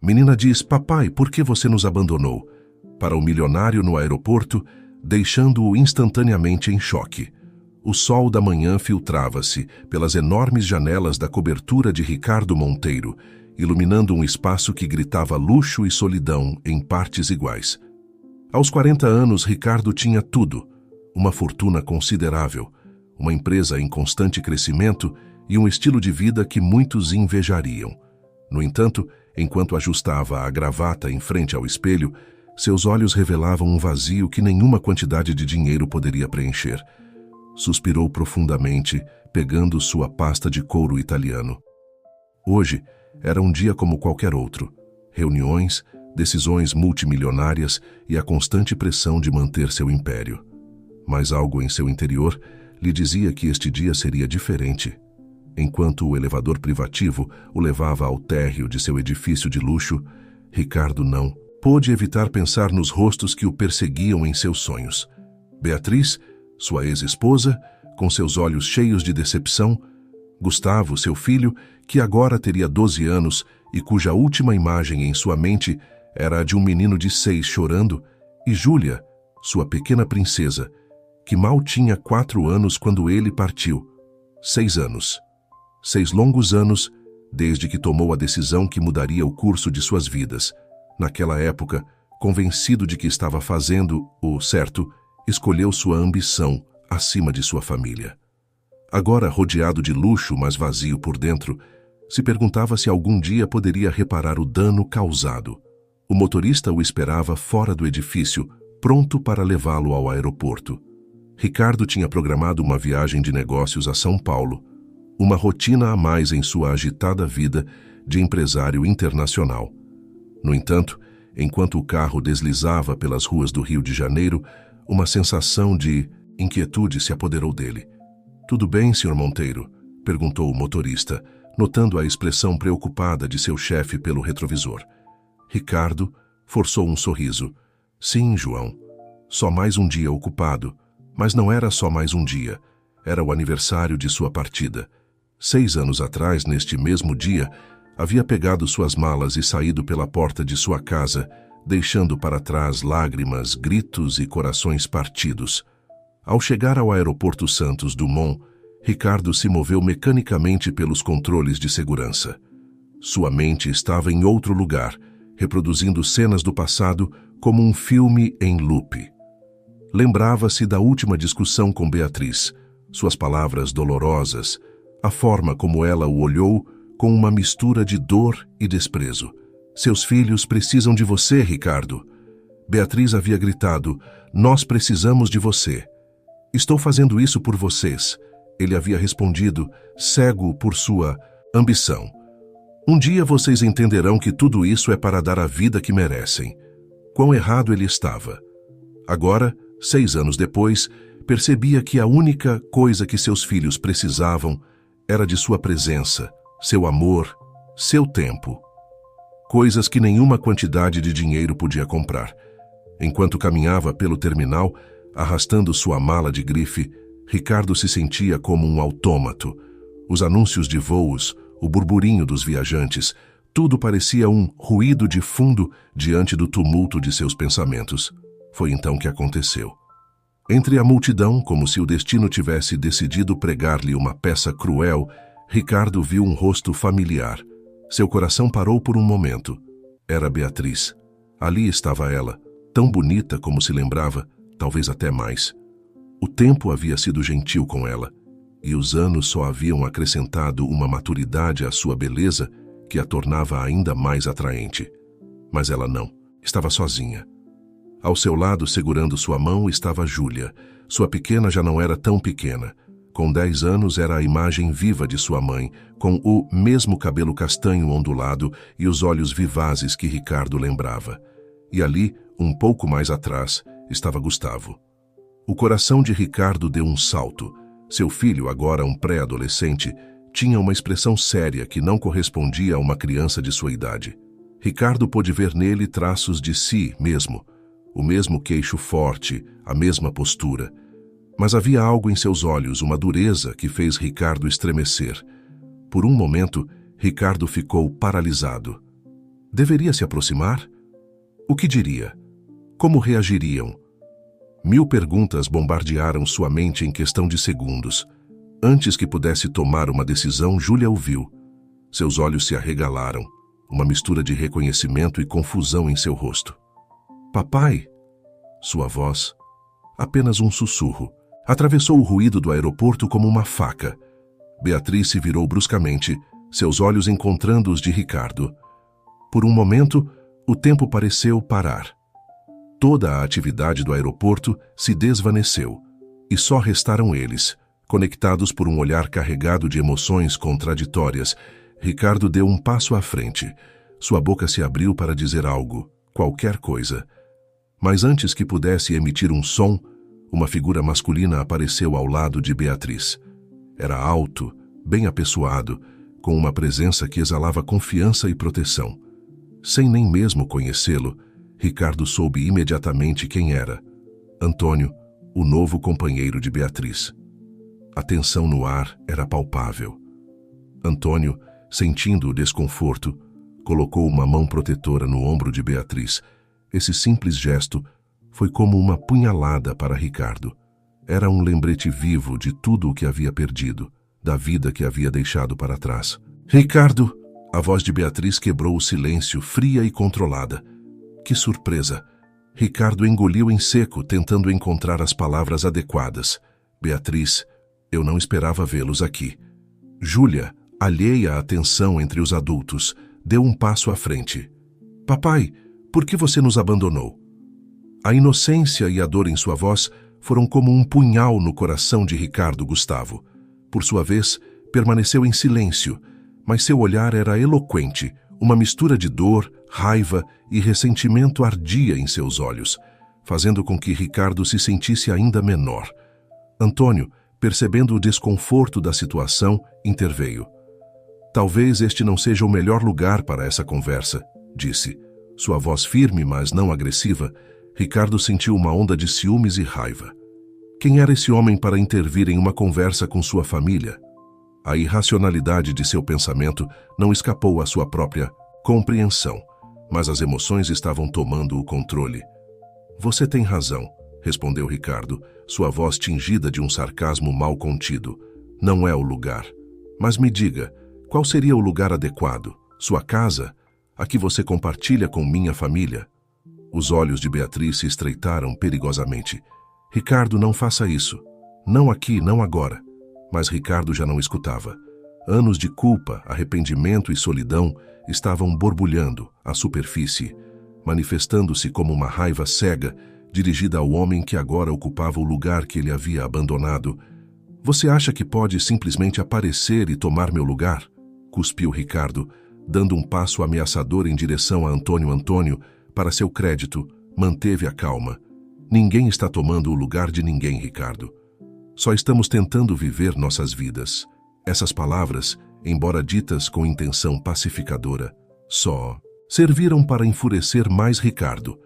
Menina diz: papai, por que você nos abandonou? Para o milionário no aeroporto, deixando-o instantaneamente em choque. O sol da manhã filtrava-se pelas enormes janelas da cobertura de Ricardo Monteiro, iluminando um espaço que gritava luxo e solidão em partes iguais. Aos 40 anos, Ricardo tinha tudo: uma fortuna considerável, uma empresa em constante crescimento e um estilo de vida que muitos invejariam. No entanto, enquanto ajustava a gravata em frente ao espelho, seus olhos revelavam um vazio que nenhuma quantidade de dinheiro poderia preencher. Suspirou profundamente, pegando sua pasta de couro italiano. Hoje era um dia como qualquer outro. Reuniões, decisões multimilionárias e a constante pressão de manter seu império. Mas algo em seu interior lhe dizia que este dia seria diferente. Enquanto o elevador privativo o levava ao térreo de seu edifício de luxo, Ricardo não pôde evitar pensar nos rostos que o perseguiam em seus sonhos. Beatriz, sua ex-esposa, com seus olhos cheios de decepção, Gustavo, seu filho, que agora teria 12 anos e cuja última imagem em sua mente era a de um menino de 6 chorando, e Júlia, sua pequena princesa, que mal tinha 4 anos quando ele partiu. 6 anos. 6 longos anos desde que tomou a decisão que mudaria o curso de suas vidas. Naquela época, convencido de que estava fazendo o certo, escolheu sua ambição acima de sua família. Agora, rodeado de luxo, mas vazio por dentro, se perguntava se algum dia poderia reparar o dano causado. O motorista o esperava fora do edifício, pronto para levá-lo ao aeroporto. Ricardo tinha programado uma viagem de negócios a São Paulo, uma rotina a mais em sua agitada vida de empresário internacional. No entanto, enquanto o carro deslizava pelas ruas do Rio de Janeiro, uma sensação de inquietude se apoderou dele. "Tudo bem, Sr. Monteiro?", perguntou o motorista, notando a expressão preocupada de seu chefe pelo retrovisor. Ricardo forçou um sorriso. "Sim, João. Só mais um dia ocupado." Mas não era só mais um dia. Era o aniversário de sua partida. 6 anos atrás, neste mesmo dia, havia pegado suas malas e saído pela porta de sua casa, deixando para trás lágrimas, gritos e corações partidos. Ao chegar ao aeroporto Santos Dumont, Ricardo se moveu mecanicamente pelos controles de segurança. Sua mente estava em outro lugar, reproduzindo cenas do passado como um filme em loop. Lembrava-se da última discussão com Beatriz, suas palavras dolorosas, a forma como ela o olhou com uma mistura de dor e desprezo. "Seus filhos precisam de você, Ricardo." Beatriz havia gritado: "Nós precisamos de você." "Estou fazendo isso por vocês." Ele havia respondido, cego por sua ambição. "Um dia vocês entenderão que tudo isso é para dar a vida que merecem." Quão errado ele estava. Agora, 6 anos depois, percebia que a única coisa que seus filhos precisavam era de sua presença, seu amor, seu tempo. Coisas que nenhuma quantidade de dinheiro podia comprar. Enquanto caminhava pelo terminal, arrastando sua mala de grife, Ricardo se sentia como um autômato. Os anúncios de voos, o burburinho dos viajantes, tudo parecia um ruído de fundo diante do tumulto de seus pensamentos. Foi então que aconteceu. Entre a multidão, como se o destino tivesse decidido pregar-lhe uma peça cruel, Ricardo viu um rosto familiar. Seu coração parou por um momento. Era Beatriz. Ali estava ela, tão bonita como se lembrava, talvez até mais. O tempo havia sido gentil com ela, e os anos só haviam acrescentado uma maturidade à sua beleza que a tornava ainda mais atraente. Mas ela não. Estava sozinha. Ao seu lado, segurando sua mão, estava Júlia. Sua pequena já não era tão pequena. Com 10 anos, era a imagem viva de sua mãe, com o mesmo cabelo castanho ondulado e os olhos vivazes que Ricardo lembrava. E ali, um pouco mais atrás, estava Gustavo. O coração de Ricardo deu um salto. Seu filho, agora um pré-adolescente, tinha uma expressão séria que não correspondia a uma criança de sua idade. Ricardo pôde ver nele traços de si mesmo, o mesmo queixo forte, a mesma postura. Mas havia algo em seus olhos, uma dureza que fez Ricardo estremecer. Por um momento, Ricardo ficou paralisado. Deveria se aproximar? O que diria? Como reagiriam? 1000 perguntas bombardearam sua mente em questão de segundos. Antes que pudesse tomar uma decisão, Júlia o viu. Seus olhos se arregalaram, uma mistura de reconhecimento e confusão em seu rosto. Papai? Sua voz, apenas um sussurro, atravessou o ruído do aeroporto como uma faca. Beatriz se virou bruscamente, seus olhos encontrando os de Ricardo. Por um momento, o tempo pareceu parar. Toda a atividade do aeroporto se desvaneceu, e só restaram eles, conectados por um olhar carregado de emoções contraditórias. Ricardo deu um passo à frente. Sua boca se abriu para dizer algo, qualquer coisa. Mas antes que pudesse emitir um som, uma figura masculina apareceu ao lado de Beatriz. Era alto, bem apessoado, com uma presença que exalava confiança e proteção. Sem nem mesmo conhecê-lo, Ricardo soube imediatamente quem era. Antônio, o novo companheiro de Beatriz. A tensão no ar era palpável. Antônio, sentindo o desconforto, colocou uma mão protetora no ombro de Beatriz. Esse simples gesto foi como uma punhalada para Ricardo. Era um lembrete vivo de tudo o que havia perdido, da vida que havia deixado para trás. Ricardo! A voz de Beatriz quebrou o silêncio, fria e controlada. Que surpresa! Ricardo engoliu em seco, tentando encontrar as palavras adequadas. Beatriz, eu não esperava vê-los aqui. Júlia, alheia à tensão entre os adultos, deu um passo à frente. Papai, por que você nos abandonou? A inocência e a dor em sua voz foram como um punhal no coração de Ricardo Gustavo. Por sua vez, permaneceu em silêncio, mas seu olhar era eloquente, uma mistura de dor, raiva e ressentimento ardia em seus olhos, fazendo com que Ricardo se sentisse ainda menor. Antônio, percebendo o desconforto da situação, interveio. Talvez este não seja o melhor lugar para essa conversa, disse. Sua voz firme, mas não agressiva, Ricardo sentiu uma onda de ciúmes e raiva. Quem era esse homem para intervir em uma conversa com sua família? A irracionalidade de seu pensamento não escapou à sua própria compreensão, mas as emoções estavam tomando o controle. Você tem razão, respondeu Ricardo, sua voz tingida de um sarcasmo mal contido. Não é o lugar. Mas me diga, qual seria o lugar adequado? Sua casa? A que você compartilha com minha família? Os olhos de Beatriz se estreitaram perigosamente. Ricardo, não faça isso. Não aqui, não agora. Mas Ricardo já não escutava. Anos de culpa, arrependimento e solidão estavam borbulhando à superfície, manifestando-se como uma raiva cega dirigida ao homem que agora ocupava o lugar que ele havia abandonado. Você acha que pode simplesmente aparecer e tomar meu lugar? Cuspiu Ricardo, dando um passo ameaçador em direção a Antônio. Antônio, para seu crédito, manteve a calma. Ninguém está tomando o lugar de ninguém, Ricardo. Só estamos tentando viver nossas vidas. Essas palavras, embora ditas com intenção pacificadora, só serviram para enfurecer mais Ricardo.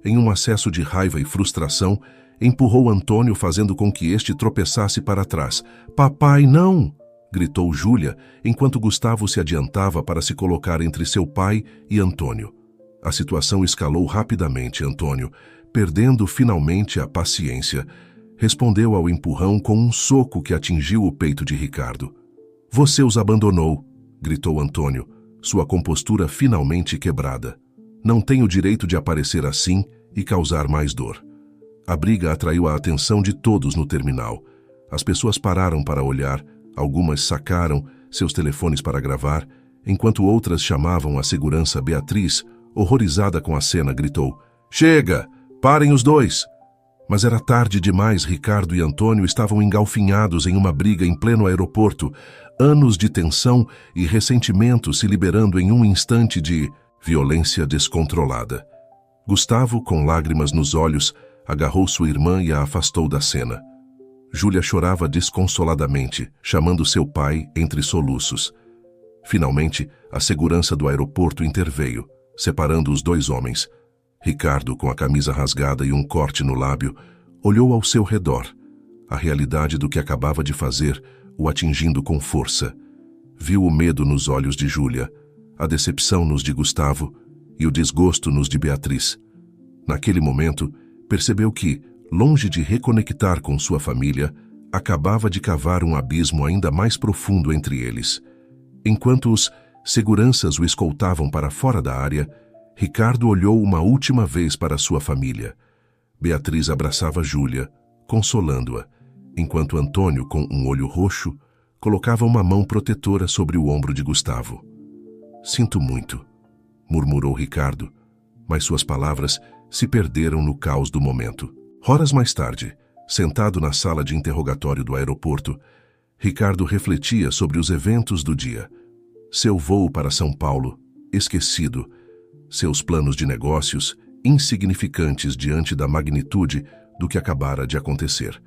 Em um acesso de raiva e frustração, empurrou Antônio, fazendo com que este tropeçasse para trás. Papai, não! Gritou Júlia, enquanto Gustavo se adiantava para se colocar entre seu pai e Antônio. A situação escalou rapidamente. Antônio, perdendo finalmente a paciência, respondeu ao empurrão com um soco que atingiu o peito de Ricardo. Você os abandonou, gritou Antônio, sua compostura finalmente quebrada. Não tem o direito de aparecer assim e causar mais dor. A briga atraiu a atenção de todos no terminal. As pessoas pararam para olhar, algumas sacaram seus telefones para gravar, enquanto outras chamavam a segurança. Beatriz, horrorizada com a cena, gritou: Chega! Parem os dois! Mas era tarde demais. Ricardo e Antônio estavam engalfinhados em uma briga em pleno aeroporto, anos de tensão e ressentimento se liberando em um instante de violência descontrolada. Gustavo, com lágrimas nos olhos, agarrou sua irmã e a afastou da cena. Júlia chorava desconsoladamente, chamando seu pai entre soluços. Finalmente, a segurança do aeroporto interveio, separando os dois homens. Ricardo, com a camisa rasgada e um corte no lábio, olhou ao seu redor. A realidade do que acabava de fazer o atingindo com força. Viu o medo nos olhos de Júlia, a decepção nos de Gustavo e o desgosto nos de Beatriz. Naquele momento, percebeu que, longe de reconectar com sua família, acabava de cavar um abismo ainda mais profundo entre eles. Enquanto os seguranças o escoltavam para fora da área, Ricardo olhou uma última vez para sua família. Beatriz abraçava Júlia, consolando-a, enquanto Antônio, com um olho roxo, colocava uma mão protetora sobre o ombro de Gustavo. "Sinto muito", murmurou Ricardo, mas suas palavras se perderam no caos do momento. Horas mais tarde, sentado na sala de interrogatório do aeroporto, Ricardo refletia sobre os eventos do dia. Seu voo para São Paulo, esquecido, seus planos de negócios, insignificantes diante da magnitude do que acabara de acontecer.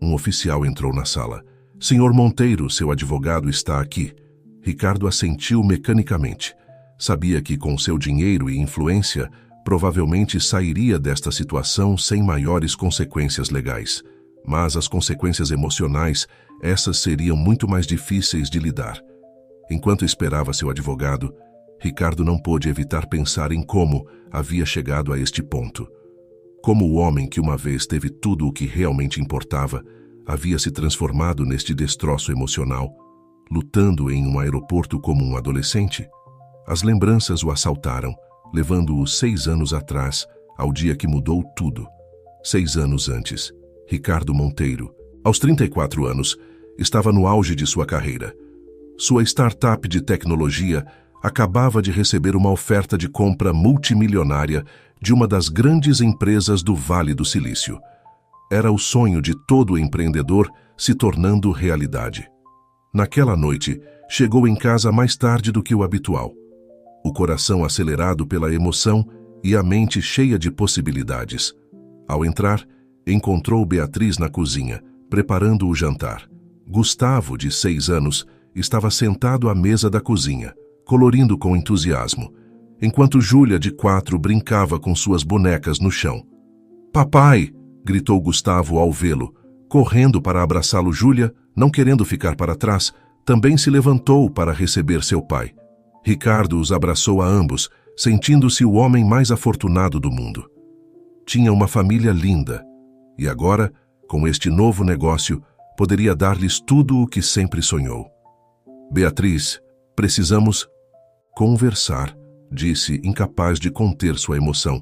Um oficial entrou na sala. "Senhor Monteiro, seu advogado está aqui." Ricardo assentiu mecanicamente. Sabia que com seu dinheiro e influência, provavelmente sairia desta situação sem maiores consequências legais. Mas as consequências emocionais, essas seriam muito mais difíceis de lidar. Enquanto esperava seu advogado, Ricardo não pôde evitar pensar em como havia chegado a este ponto. Como o homem que uma vez teve tudo o que realmente importava, havia se transformado neste destroço emocional, lutando em um aeroporto como um adolescente. As lembranças o assaltaram, levando-o 6 anos atrás, ao dia que mudou tudo. 6 anos antes, Ricardo Monteiro, aos 34 anos, estava no auge de sua carreira. Sua startup de tecnologia acabava de receber uma oferta de compra multimilionária de uma das grandes empresas do Vale do Silício. Era o sonho de todo empreendedor se tornando realidade. Naquela noite, chegou em casa mais tarde do que o habitual. O coração acelerado pela emoção e a mente cheia de possibilidades. Ao entrar, encontrou Beatriz na cozinha, preparando o jantar. Gustavo, de 6 anos, estava sentado à mesa da cozinha, colorindo com entusiasmo, enquanto Júlia, de 4, brincava com suas bonecas no chão. "Papai!" gritou Gustavo ao vê-lo. Correndo para abraçá-lo, Júlia, não querendo ficar para trás, também se levantou para receber seu pai. Ricardo os abraçou a ambos, sentindo-se o homem mais afortunado do mundo. Tinha uma família linda, e agora, com este novo negócio, poderia dar-lhes tudo o que sempre sonhou. "Beatriz, precisamos conversar", disse, incapaz de conter sua emoção.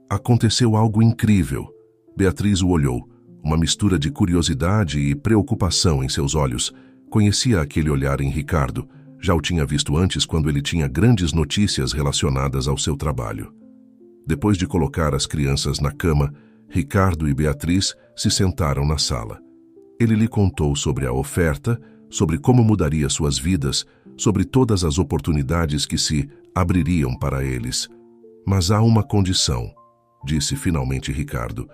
Aconteceu algo incrível. Beatriz o olhou, uma mistura de curiosidade e preocupação em seus olhos. Conhecia aquele olhar em Ricardo. Já o tinha visto antes quando ele tinha grandes notícias relacionadas ao seu trabalho. Depois de colocar as crianças na cama, Ricardo e Beatriz se sentaram na sala. Ele lhe contou sobre a oferta, sobre como mudaria suas vidas, sobre todas as oportunidades que se abririam para eles. "Mas há uma condição", disse finalmente Ricardo.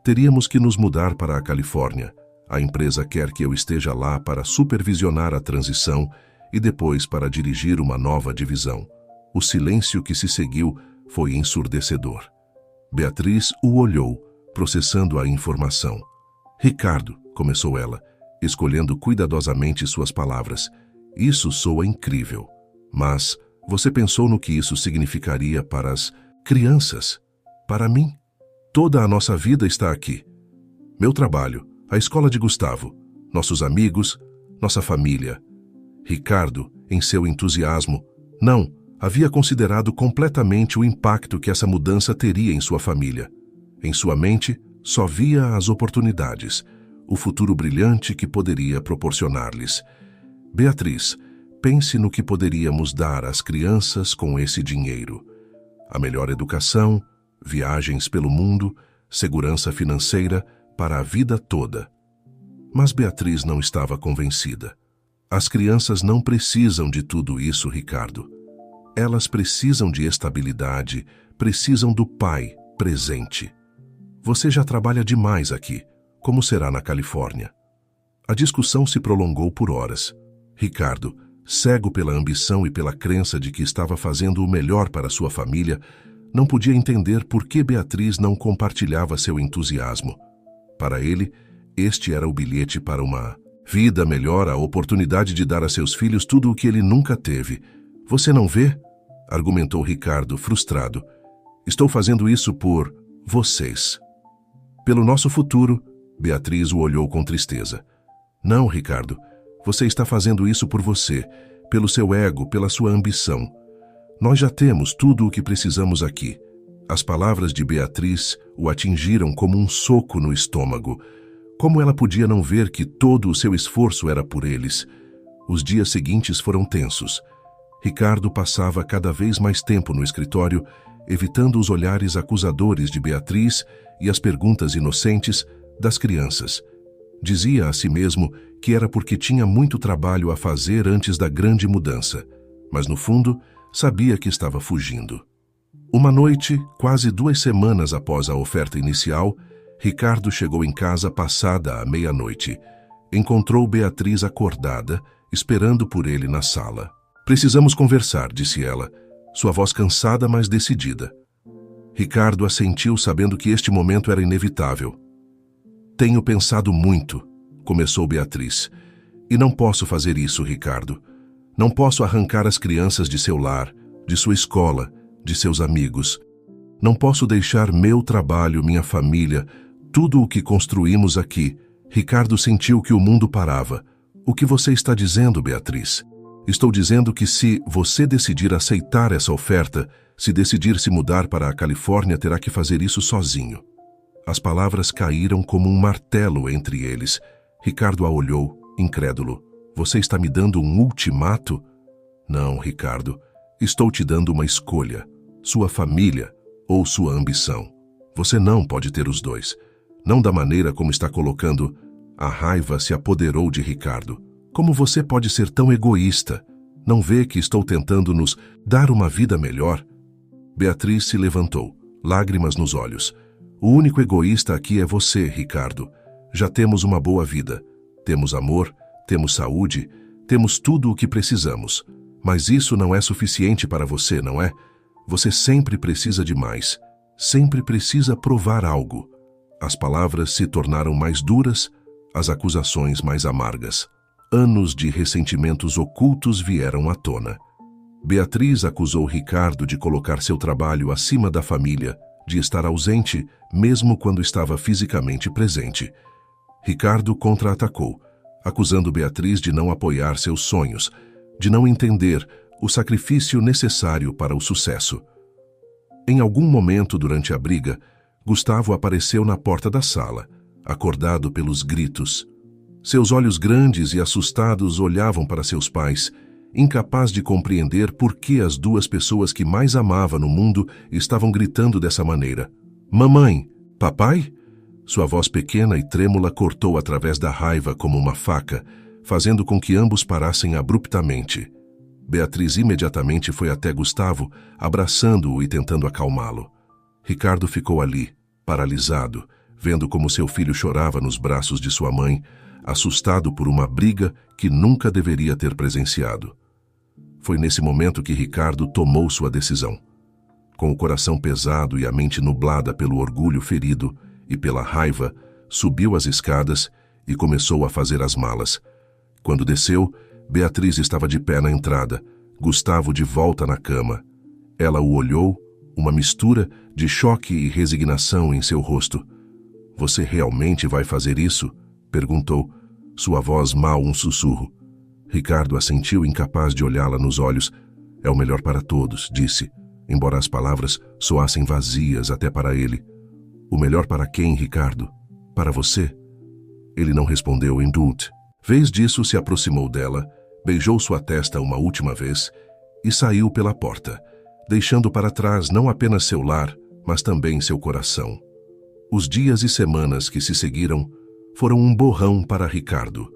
"Teríamos que nos mudar para a Califórnia. A empresa quer que eu esteja lá para supervisionar a transição e depois para dirigir uma nova divisão." O silêncio que se seguiu foi ensurdecedor. Beatriz o olhou, processando a informação. "Ricardo", começou ela, escolhendo cuidadosamente suas palavras, "isso soa incrível. Mas você pensou no que isso significaria para as crianças? Para mim? Toda a nossa vida está aqui. Meu trabalho, a escola de Gustavo, nossos amigos, nossa família." Ricardo, em seu entusiasmo, não havia considerado completamente o impacto que essa mudança teria em sua família. Em sua mente, só via as oportunidades, o futuro brilhante que poderia proporcionar-lhes. "Beatriz, pense no que poderíamos dar às crianças com esse dinheiro. A melhor educação, viagens pelo mundo, segurança financeira para a vida toda." Mas Beatriz não estava convencida. "As crianças não precisam de tudo isso, Ricardo. Elas precisam de estabilidade, precisam do pai presente. Você já trabalha demais aqui. Como será na Califórnia?" A discussão se prolongou por horas. Ricardo, cego pela ambição e pela crença de que estava fazendo o melhor para sua família, não podia entender por que Beatriz não compartilhava seu entusiasmo. Para ele, este era o bilhete para uma vida melhor, a oportunidade de dar a seus filhos tudo o que ele nunca teve. "Você não vê? argumentou Ricardo, frustrado. Estou fazendo isso por vocês. Pelo nosso futuro, Beatriz o olhou com tristeza. Não, Ricardo, você está fazendo isso por você, pelo seu ego, pela sua ambição. Nós já temos tudo o que precisamos aqui. As palavras de Beatriz o atingiram como um soco no estômago. Como ela podia não ver que todo o seu esforço era por eles? Os dias seguintes foram tensos. Ricardo passava cada vez mais tempo no escritório, evitando os olhares acusadores de Beatriz e as perguntas inocentes das crianças. Dizia a si mesmo que era porque tinha muito trabalho a fazer antes da grande mudança, mas no fundo sabia que estava fugindo. Uma noite, quase 2 semanas após a oferta inicial, Ricardo chegou em casa passada a meia-noite. Encontrou Beatriz acordada, esperando por ele na sala. Precisamos conversar, disse ela, sua voz cansada, mas decidida. Ricardo assentiu, sabendo que este momento era inevitável. Tenho pensado muito, começou Beatriz. E não posso fazer isso, Ricardo. Não posso arrancar as crianças de seu lar, de sua escola, de seus amigos. Não posso deixar meu trabalho, minha família, tudo o que construímos aqui. Ricardo sentiu que o mundo parava. O que você está dizendo, Beatriz? Estou dizendo que se você decidir aceitar essa oferta, se decidir se mudar para a Califórnia, terá que fazer isso sozinho. As palavras caíram como um martelo entre eles. Ricardo a olhou, incrédulo. Você está me dando um ultimato? Não, Ricardo. Estou te dando uma escolha. Sua família ou sua ambição. Você não pode ter os dois. Não da maneira como está colocando. A raiva se apoderou de Ricardo. Como você pode ser tão egoísta? Não vê que estou tentando nos dar uma vida melhor? Beatriz se levantou, lágrimas nos olhos. O único egoísta aqui é você, Ricardo. Já temos uma boa vida. Temos amor, temos saúde, temos tudo o que precisamos. Mas isso não é suficiente para você, não é? Você sempre precisa de mais. Sempre precisa provar algo. As palavras se tornaram mais duras, as acusações mais amargas. Anos de ressentimentos ocultos vieram à tona. Beatriz acusou Ricardo de colocar seu trabalho acima da família, de estar ausente mesmo quando estava fisicamente presente. Ricardo contra-atacou, acusando Beatriz de não apoiar seus sonhos, de não entender o sacrifício necessário para o sucesso. Em algum momento durante a briga, Gustavo apareceu na porta da sala, acordado pelos gritos. Seus olhos grandes e assustados olhavam para seus pais, incapaz de compreender por que as duas pessoas que mais amava no mundo estavam gritando dessa maneira. Mamãe, papai? Sua voz pequena e trêmula cortou através da raiva como uma faca, fazendo com que ambos parassem abruptamente. Beatriz imediatamente foi até Gustavo, abraçando-o e tentando acalmá-lo. Ricardo ficou ali, paralisado, vendo como seu filho chorava nos braços de sua mãe, assustado por uma briga que nunca deveria ter presenciado. Foi nesse momento que Ricardo tomou sua decisão. Com o coração pesado e a mente nublada pelo orgulho ferido e pela raiva, subiu as escadas e começou a fazer as malas. Quando desceu, Beatriz estava de pé na entrada, Gustavo de volta na cama. Ela o olhou, uma mistura de choque e resignação em seu rosto. Você realmente vai fazer isso? Perguntou, sua voz mal um sussurro. Ricardo assentiu, incapaz de olhá-la nos olhos. É o melhor para todos, disse, embora as palavras soassem vazias até para ele. O melhor para quem, Ricardo? Para você? Ele não respondeu em dúvida. Vez disso, se aproximou dela, beijou sua testa uma última vez e saiu pela porta, deixando para trás não apenas seu lar, mas também seu coração. Os dias e semanas que se seguiram foram um borrão para Ricardo.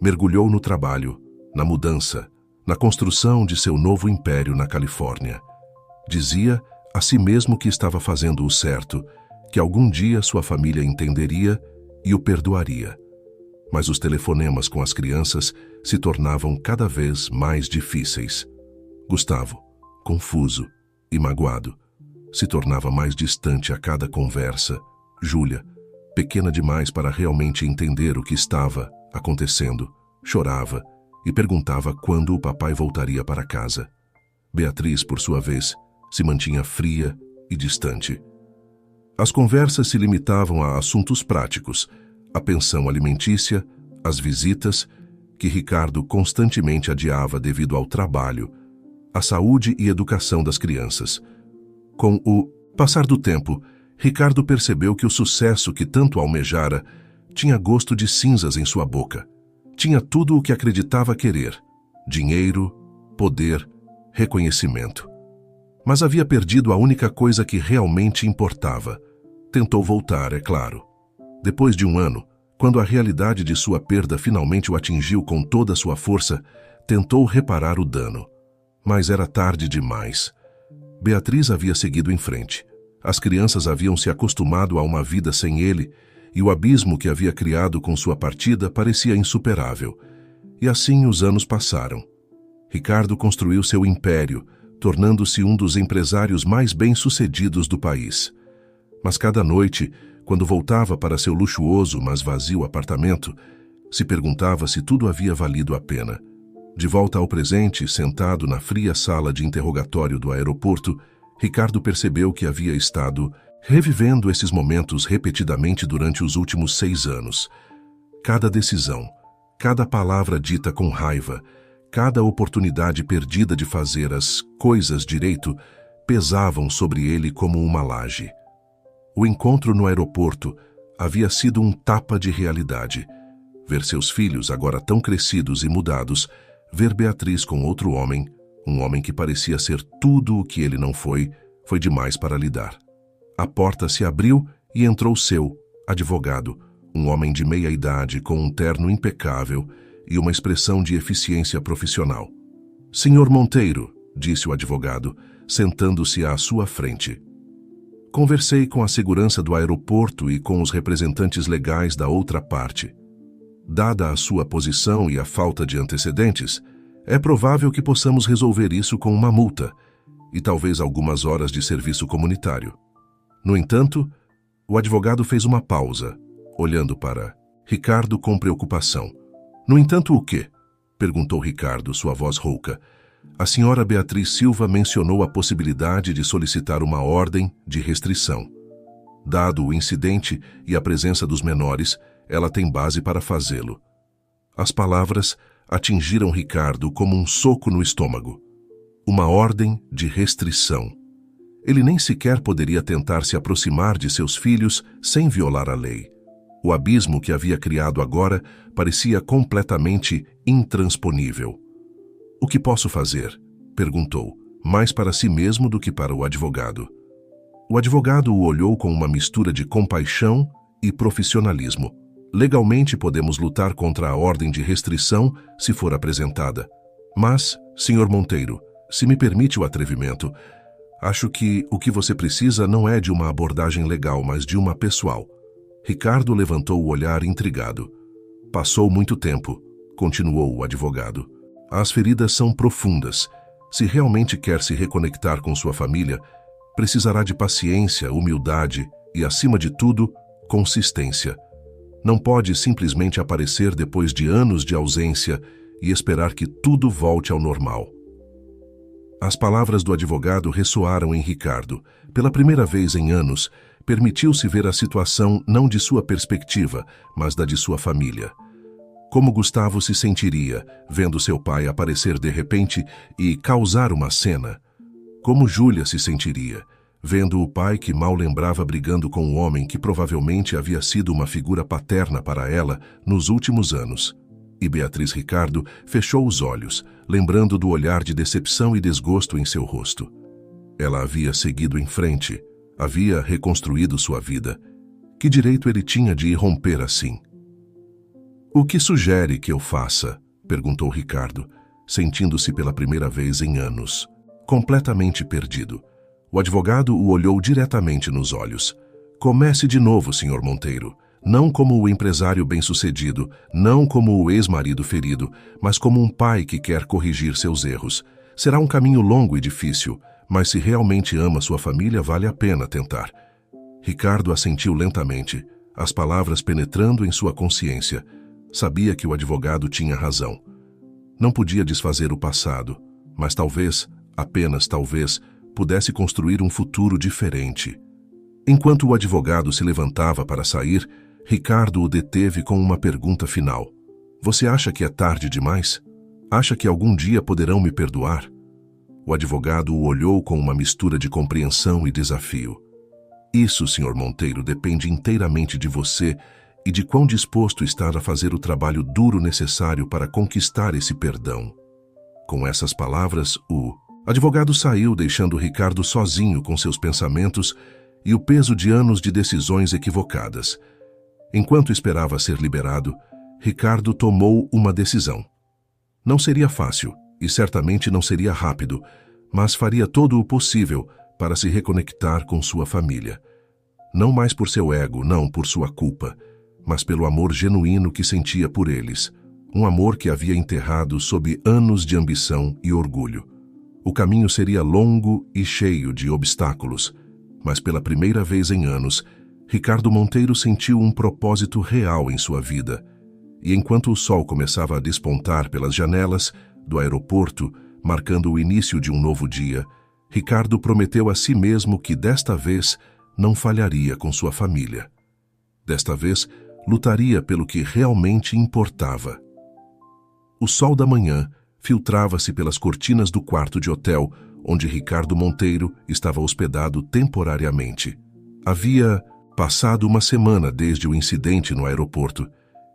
Mergulhou no trabalho, na mudança, na construção de seu novo império na Califórnia. Dizia a si mesmo que estava fazendo o certo, que algum dia sua família entenderia e o perdoaria. Mas os telefonemas com as crianças se tornavam cada vez mais difíceis. Gustavo, confuso e magoado, se tornava mais distante a cada conversa. Júlia, pequena demais para realmente entender o que estava acontecendo, chorava e perguntava quando o papai voltaria para casa. Beatriz, por sua vez, se mantinha fria e distante. As conversas se limitavam a assuntos práticos, a pensão alimentícia, as visitas, que Ricardo constantemente adiava devido ao trabalho, a saúde e educação das crianças. Com o passar do tempo, Ricardo percebeu que o sucesso que tanto almejara tinha gosto de cinzas em sua boca. Tinha tudo o que acreditava querer: dinheiro, poder, reconhecimento. Mas havia perdido a única coisa que realmente importava. Tentou voltar, é claro. Depois de um ano, quando a realidade de sua perda finalmente o atingiu com toda a sua força, tentou reparar o dano. Mas era tarde demais. Beatriz havia seguido em frente. As crianças haviam se acostumado a uma vida sem ele, e o abismo que havia criado com sua partida parecia insuperável. E assim os anos passaram. Ricardo construiu seu império, tornando-se um dos empresários mais bem-sucedidos do país. Mas cada noite, quando voltava para seu luxuoso, mas vazio apartamento, se perguntava se tudo havia valido a pena. De volta ao presente, sentado na fria sala de interrogatório do aeroporto, Ricardo percebeu que havia estado revivendo esses momentos repetidamente durante os últimos 6 anos. Cada decisão, cada palavra dita com raiva, cada oportunidade perdida de fazer as coisas direito, pesavam sobre ele como uma laje. O encontro no aeroporto havia sido um tapa de realidade. Ver seus filhos agora tão crescidos e mudados, ver Beatriz com outro homem, um homem que parecia ser tudo o que ele não foi demais para lidar. A porta se abriu e entrou seu advogado, um homem de meia idade com um terno impecável e uma expressão de eficiência profissional. "Senhor Monteiro", disse o advogado, sentando-se à sua frente. "Conversei com a segurança do aeroporto e com os representantes legais da outra parte. Dada a sua posição e a falta de antecedentes, é provável que possamos resolver isso com uma multa e talvez algumas horas de serviço comunitário." No entanto, o advogado fez uma pausa, olhando para Ricardo com preocupação. "No entanto, o quê?" perguntou Ricardo, sua voz rouca. "A senhora Beatriz Silva mencionou a possibilidade de solicitar uma ordem de restrição. Dado o incidente e a presença dos menores, ela tem base para fazê-lo." As palavras atingiram Ricardo como um soco no estômago. Uma ordem de restrição. Ele nem sequer poderia tentar se aproximar de seus filhos sem violar a lei. O abismo que havia criado agora parecia completamente intransponível. "O que posso fazer?" perguntou, mais para si mesmo do que para o advogado. O advogado o olhou com uma mistura de compaixão e profissionalismo. "Legalmente podemos lutar contra a ordem de restrição se for apresentada. Mas, Sr. Monteiro, se me permite o atrevimento, acho que o que você precisa não é de uma abordagem legal, mas de uma pessoal." Ricardo levantou o olhar intrigado. "Passou muito tempo", continuou o advogado. "As feridas são profundas. Se realmente quer se reconectar com sua família, precisará de paciência, humildade e, acima de tudo, consistência. Não pode simplesmente aparecer depois de anos de ausência e esperar que tudo volte ao normal." As palavras do advogado ressoaram em Ricardo. Pela primeira vez em anos, permitiu-se ver a situação não de sua perspectiva, mas da de sua família. Como Gustavo se sentiria vendo seu pai aparecer de repente e causar uma cena? Como Júlia se sentiria vendo o pai que mal lembrava brigando com um homem que provavelmente havia sido uma figura paterna para ela nos últimos anos? E Beatriz Ricardo fechou os olhos, lembrando do olhar de decepção e desgosto em seu rosto. Ela havia seguido em frente, havia reconstruído sua vida. Que direito ele tinha de irromper assim? "O que sugere que eu faça?" perguntou Ricardo, sentindo-se pela primeira vez em anos, completamente perdido. O advogado o olhou diretamente nos olhos. "Comece de novo, Sr. Monteiro. Não como o empresário bem-sucedido, não como o ex-marido ferido, mas como um pai que quer corrigir seus erros. Será um caminho longo e difícil, mas se realmente ama sua família, vale a pena tentar." Ricardo assentiu lentamente, as palavras penetrando em sua consciência. Sabia que o advogado tinha razão. Não podia desfazer o passado, mas talvez Apenas, talvez, pudesse construir um futuro diferente. Enquanto o advogado se levantava para sair, Ricardo o deteve com uma pergunta final. Você acha que é tarde demais? Acha que algum dia poderão me perdoar? O advogado o olhou com uma mistura de compreensão e desafio. Isso, Sr. Monteiro, depende inteiramente de você e de quão disposto está a fazer o trabalho duro necessário para conquistar esse perdão. Com essas palavras, o advogado saiu, deixando Ricardo sozinho com seus pensamentos e o peso de anos de decisões equivocadas. Enquanto esperava ser liberado, Ricardo tomou uma decisão. Não seria fácil e certamente não seria rápido, mas faria todo o possível para se reconectar com sua família. Não mais por seu ego, não por sua culpa, mas pelo amor genuíno que sentia por eles, um amor que havia enterrado sob anos de ambição e orgulho. O caminho seria longo e cheio de obstáculos, mas pela primeira vez em anos, Ricardo Monteiro sentiu um propósito real em sua vida. E enquanto o sol começava a despontar pelas janelas do aeroporto, marcando o início de um novo dia, Ricardo prometeu a si mesmo que desta vez não falharia com sua família. Desta vez, lutaria pelo que realmente importava. O sol da manhã filtrava-se pelas cortinas do quarto de hotel onde Ricardo Monteiro estava hospedado temporariamente. Havia passado uma semana desde o incidente no aeroporto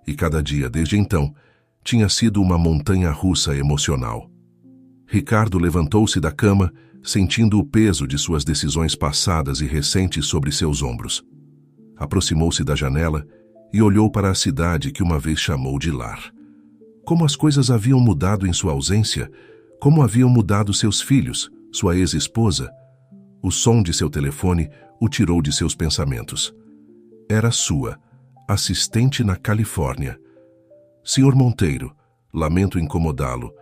e cada dia desde então tinha sido uma montanha-russa emocional. Ricardo levantou-se da cama, sentindo o peso de suas decisões passadas e recentes sobre seus ombros. Aproximou-se da janela e olhou para a cidade que uma vez chamou de lar. Como as coisas haviam mudado em sua ausência, como haviam mudado seus filhos, sua ex-esposa. O som de seu telefone o tirou de seus pensamentos. Era sua, assistente na Califórnia. Senhor Monteiro, lamento incomodá-lo,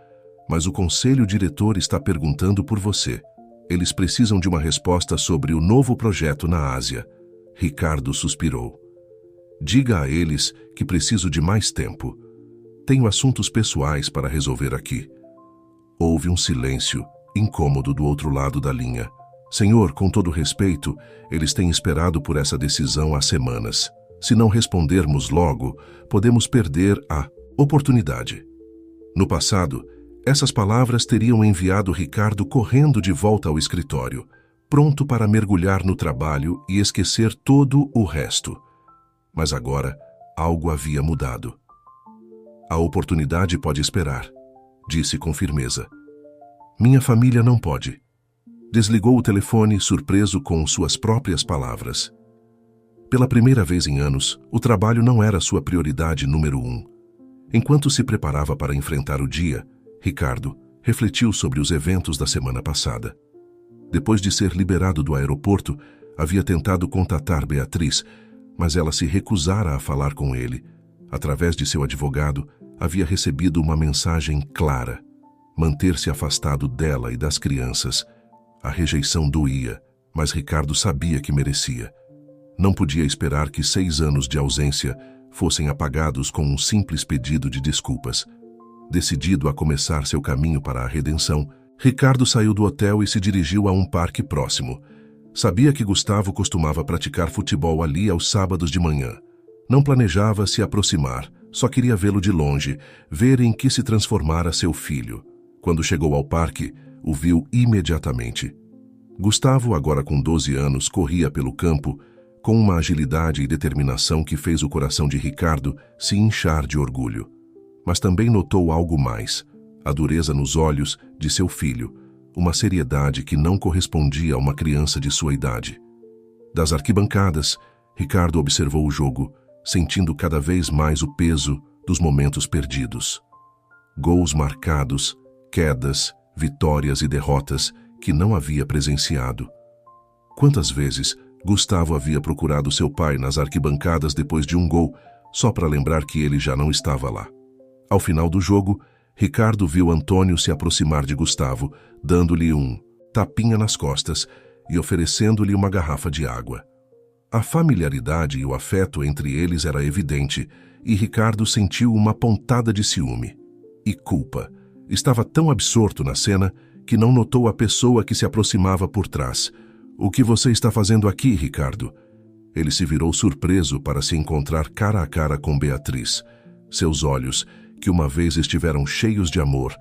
mas o conselho diretor está perguntando por você. Eles precisam de uma resposta sobre o novo projeto na Ásia. Ricardo suspirou. Diga a eles que preciso de mais tempo. Tenho assuntos pessoais para resolver aqui. Houve um silêncio incômodo do outro lado da linha. Senhor, com todo respeito, eles têm esperado por essa decisão há semanas. Se não respondermos logo, podemos perder a oportunidade. No passado, essas palavras teriam enviado Ricardo correndo de volta ao escritório, pronto para mergulhar no trabalho e esquecer todo o resto. Mas agora, algo havia mudado. A oportunidade pode esperar, disse com firmeza. Minha família não pode. Desligou o telefone, surpreso com suas próprias palavras. Pela primeira vez em anos, o trabalho não era sua prioridade número 1. Enquanto se preparava para enfrentar o dia, Ricardo refletiu sobre os eventos da semana passada. Depois de ser liberado do aeroporto, havia tentado contatar Beatriz, mas ela se recusara a falar com ele. Através de seu advogado, havia recebido uma mensagem clara: manter-se afastado dela e das crianças. A rejeição doía, mas Ricardo sabia que merecia. Não podia esperar que 6 anos de ausência fossem apagados com um simples pedido de desculpas. Decidido a começar seu caminho para a redenção, Ricardo saiu do hotel e se dirigiu a um parque próximo. Sabia que Gustavo costumava praticar futebol ali aos sábados de manhã. Não planejava se aproximar, só queria vê-lo de longe, ver em que se transformara seu filho. Quando chegou ao parque, o viu imediatamente. Gustavo, agora com 12 anos, corria pelo campo, com uma agilidade e determinação que fez o coração de Ricardo se inchar de orgulho. Mas também notou algo mais: a dureza nos olhos de seu filho, uma seriedade que não correspondia a uma criança de sua idade. Das arquibancadas, Ricardo observou o jogo, sentindo cada vez mais o peso dos momentos perdidos. Gols marcados, quedas, vitórias e derrotas que não havia presenciado. Quantas vezes Gustavo havia procurado seu pai nas arquibancadas depois de um gol, só para lembrar que ele já não estava lá. Ao final do jogo, Ricardo viu Antônio se aproximar de Gustavo, dando-lhe um tapinha nas costas e oferecendo-lhe uma garrafa de água. A familiaridade e o afeto entre eles era evidente, e Ricardo sentiu uma pontada de ciúme e culpa. Estava tão absorto na cena que não notou a pessoa que se aproximava por trás. O que você está fazendo aqui, Ricardo? Ele se virou surpreso para se encontrar cara a cara com Beatriz. Seus olhos, que uma vez estiveram cheios de amor,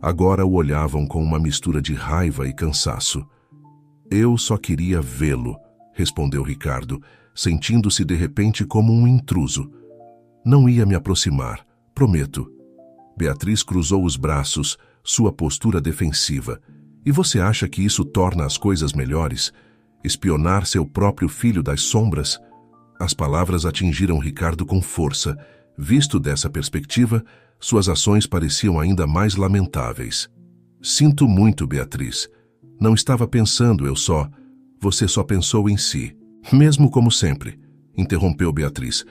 agora o olhavam com uma mistura de raiva e cansaço. Eu só queria vê-lo, respondeu Ricardo, sentindo-se de repente como um intruso. Não ia me aproximar, prometo. Beatriz cruzou os braços, sua postura defensiva. E você acha que isso torna as coisas melhores? Espionar seu próprio filho das sombras? As palavras atingiram Ricardo com força. Visto dessa perspectiva, suas ações pareciam ainda mais lamentáveis. Sinto muito, Beatriz. Não estava pensando, Você só pensou em si. Mesmo como sempre, interrompeu Beatriz.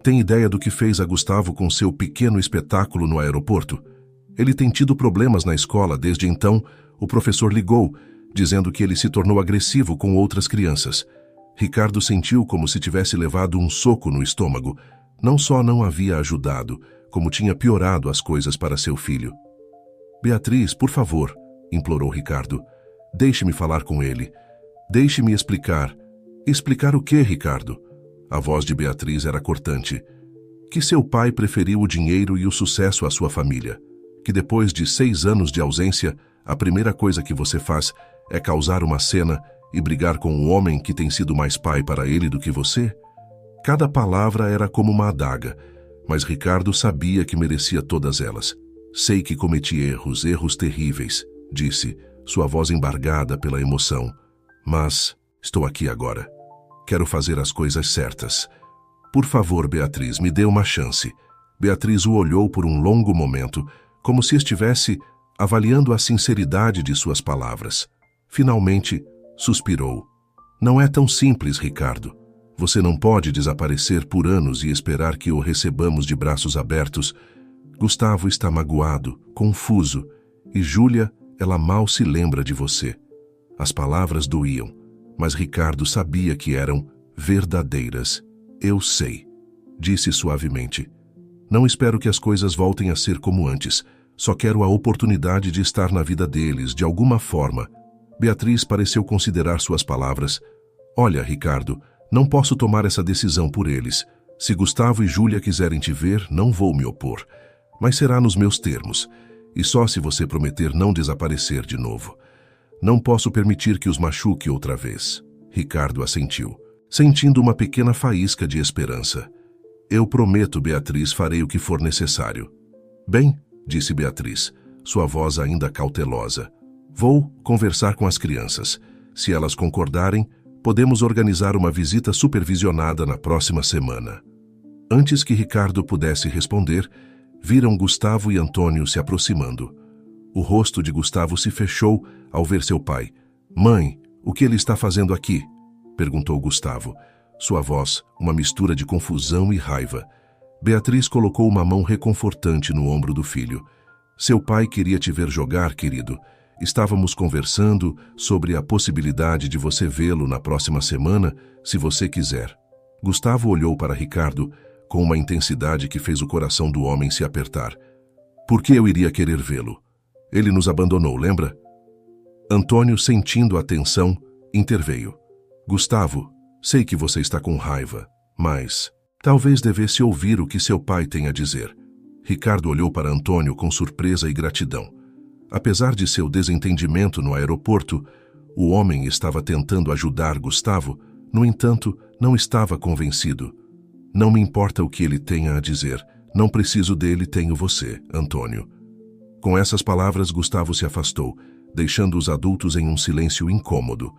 Tem ideia do que fez a Gustavo com seu pequeno espetáculo no aeroporto? Ele tem tido problemas na escola desde então. O professor ligou, dizendo que ele se tornou agressivo com outras crianças. Ricardo sentiu como se tivesse levado um soco no estômago. Não só não havia ajudado, como tinha piorado as coisas para seu filho. Beatriz, por favor, implorou Ricardo. Deixe-me falar com ele. Deixe-me explicar. Explicar o quê, Ricardo? A voz de Beatriz era cortante. Que seu pai preferiu o dinheiro e o sucesso à sua família. Que depois de 6 anos de ausência, a primeira coisa que você faz é causar uma cena e brigar com um homem que tem sido mais pai para ele do que você? Cada palavra era como uma adaga, mas Ricardo sabia que merecia todas elas. Sei que cometi erros terríveis, disse, sua voz embargada pela emoção. Mas estou aqui agora. Quero fazer as coisas certas. Por favor, Beatriz, me dê uma chance. Beatriz o olhou por um longo momento, como se estivesse avaliando a sinceridade de suas palavras. Finalmente, suspirou. Não é tão simples, Ricardo. Você não pode desaparecer por anos e esperar que o recebamos de braços abertos. Gustavo está magoado, confuso, e Júlia, ela mal se lembra de você. As palavras doíam, mas Ricardo sabia que eram verdadeiras. Eu sei, disse suavemente. Não espero que as coisas voltem a ser como antes. Só quero a oportunidade de estar na vida deles, de alguma forma. Beatriz pareceu considerar suas palavras. Olha, Ricardo, não posso tomar essa decisão por eles. Se Gustavo e Júlia quiserem te ver, não vou me opor. Mas será nos meus termos. E só se você prometer não desaparecer de novo. Não posso permitir que os machuque outra vez. Ricardo assentiu, sentindo uma pequena faísca de esperança. Eu prometo, Beatriz, farei o que for necessário. Bem, disse Beatriz, sua voz ainda cautelosa. Vou conversar com as crianças. Se elas concordarem, podemos organizar uma visita supervisionada na próxima semana. Antes que Ricardo pudesse responder, viram Gustavo e Antônio se aproximando. O rosto de Gustavo se fechou ao ver seu pai. Mãe, o que ele está fazendo aqui? Perguntou Gustavo. Sua voz, uma mistura de confusão e raiva. Beatriz colocou uma mão reconfortante no ombro do filho. Seu pai queria te ver jogar, querido. Estávamos conversando sobre a possibilidade de você vê-lo na próxima semana, se você quiser. Gustavo olhou para Ricardo com uma intensidade que fez o coração do homem se apertar. Por que eu iria querer vê-lo? Ele nos abandonou, lembra? Antônio, sentindo a tensão, interveio. Gustavo, sei que você está com raiva, mas talvez devesse ouvir o que seu pai tem a dizer. Ricardo olhou para Antônio com surpresa e gratidão. Apesar de seu desentendimento no aeroporto, o homem estava tentando ajudar Gustavo, no entanto, não estava convencido. Não me importa o que ele tenha a dizer, não preciso dele, tenho você, Antônio. Com essas palavras, Gustavo se afastou, deixando os adultos em um silêncio incômodo.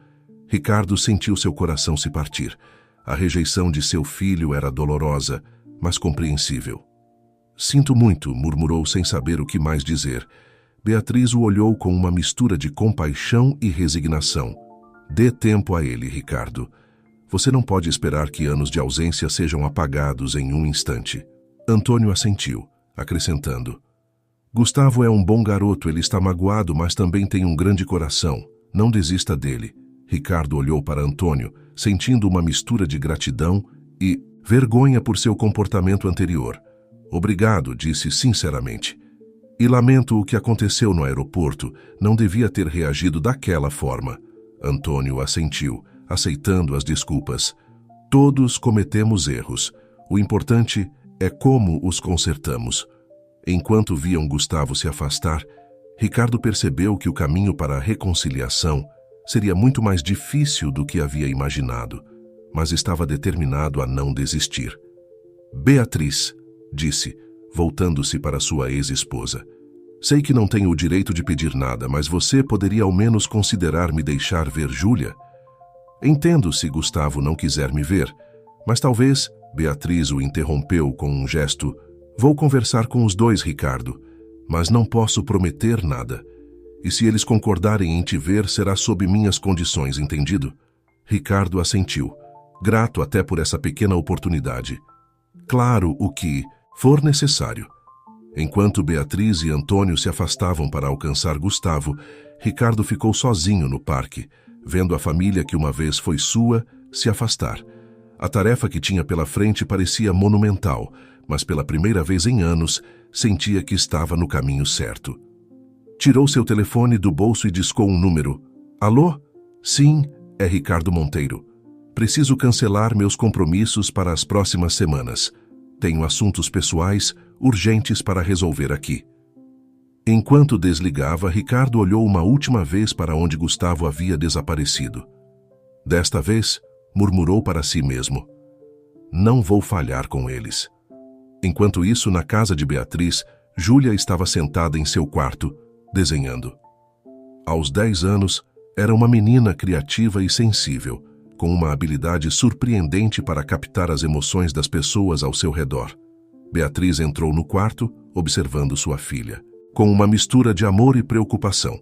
Ricardo sentiu seu coração se partir. A rejeição de seu filho era dolorosa, mas compreensível. Sinto muito, murmurou sem saber o que mais dizer. Beatriz o olhou com uma mistura de compaixão e resignação. Dê tempo a ele, Ricardo. Você não pode esperar que anos de ausência sejam apagados em um instante. Antônio assentiu, acrescentando. Gustavo é um bom garoto, ele está magoado, mas também tem um grande coração. Não desista dele. Ricardo olhou para Antônio, sentindo uma mistura de gratidão e vergonha por seu comportamento anterior. Obrigado, disse sinceramente. E lamento o que aconteceu no aeroporto. Não devia ter reagido daquela forma. Antônio assentiu, aceitando as desculpas. Todos cometemos erros. O importante é como os consertamos. Enquanto viam Gustavo se afastar, Ricardo percebeu que o caminho para a reconciliação seria muito mais difícil do que havia imaginado, mas estava determinado a não desistir. Beatriz, disse, voltando-se para sua ex-esposa. Sei que não tenho o direito de pedir nada, mas você poderia ao menos considerar me deixar ver Júlia? Entendo se Gustavo não quiser me ver, mas talvez... Beatriz o interrompeu com um gesto. Vou conversar com os dois, Ricardo, mas não posso prometer nada. E se eles concordarem em te ver, será sob minhas condições, entendido? Ricardo assentiu, grato até por essa pequena oportunidade. Claro, o que for necessário. Enquanto Beatriz e Antônio se afastavam para alcançar Gustavo, Ricardo ficou sozinho no parque, vendo a família que uma vez foi sua se afastar. A tarefa que tinha pela frente parecia monumental, mas pela primeira vez em anos, sentia que estava no caminho certo. Tirou seu telefone do bolso e discou um número. Alô? Sim, é Ricardo Monteiro. Preciso cancelar meus compromissos para as próximas semanas. Tenho assuntos pessoais urgentes para resolver aqui. Enquanto desligava, Ricardo olhou uma última vez para onde Gustavo havia desaparecido. Desta vez, murmurou para si mesmo. Não vou falhar com eles. Enquanto isso, na casa de Beatriz, Júlia estava sentada em seu quarto, desenhando. Aos 10 anos, era uma menina criativa e sensível, com uma habilidade surpreendente para captar as emoções das pessoas ao seu redor. Beatriz entrou no quarto, observando sua filha, com uma mistura de amor e preocupação.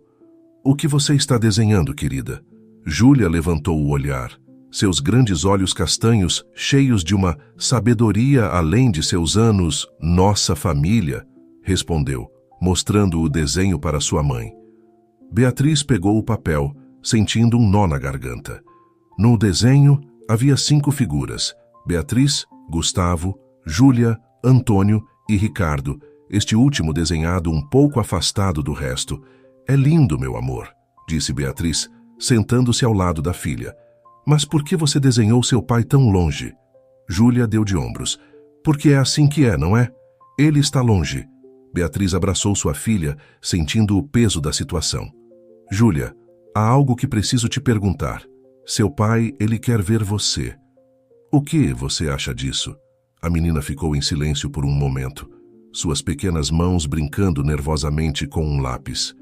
O que você está desenhando, querida? Júlia levantou o olhar. Seus grandes olhos castanhos, cheios de uma sabedoria além de seus anos, nossa família, respondeu, mostrando o desenho para sua mãe. Beatriz pegou o papel, sentindo um nó na garganta. No desenho, havia 5 figuras: Beatriz, Gustavo, Júlia, Antônio e Ricardo, este último desenhado um pouco afastado do resto. É lindo, meu amor, disse Beatriz, sentando-se ao lado da filha. Mas por que você desenhou seu pai tão longe? Júlia deu de ombros. Porque é assim que é, não é? Ele está longe. Beatriz abraçou sua filha, sentindo o peso da situação. Júlia, há algo que preciso te perguntar. Seu pai, ele quer ver você. O que você acha disso? A menina ficou em silêncio por um momento, suas pequenas mãos brincando nervosamente com um lápis.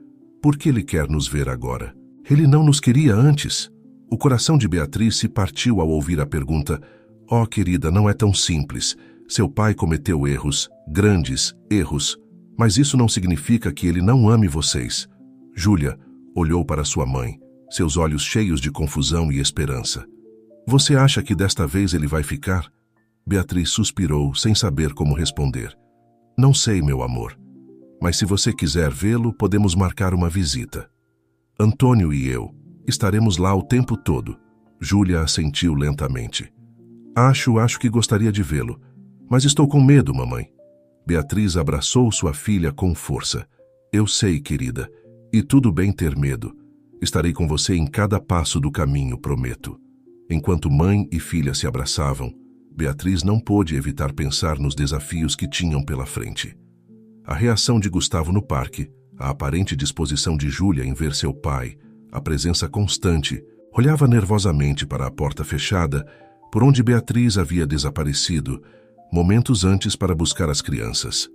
Por que ele quer nos ver agora? Ele não nos queria antes. O coração de Beatriz se partiu ao ouvir a pergunta. Oh, querida, não é tão simples. Seu pai cometeu erros, grandes erros, mas isso não significa que ele não ame vocês. Júlia olhou para sua mãe, seus olhos cheios de confusão e esperança. Você acha que desta vez ele vai ficar? Beatriz suspirou, sem saber como responder. Não sei, meu amor, mas se você quiser vê-lo, podemos marcar uma visita. Antônio e eu estaremos lá o tempo todo. Júlia assentiu lentamente. Acho que gostaria de vê-lo, mas estou com medo, mamãe. Beatriz abraçou sua filha com força. Eu sei, querida, e tudo bem ter medo. Estarei com você em cada passo do caminho, prometo. Enquanto mãe e filha se abraçavam, Beatriz não pôde evitar pensar nos desafios que tinham pela frente. A reação de Gustavo no parque, a aparente disposição de Júlia em ver seu pai, a presença constante, olhava nervosamente para a porta fechada, por onde Beatriz havia desaparecido, momentos antes para buscar as crianças.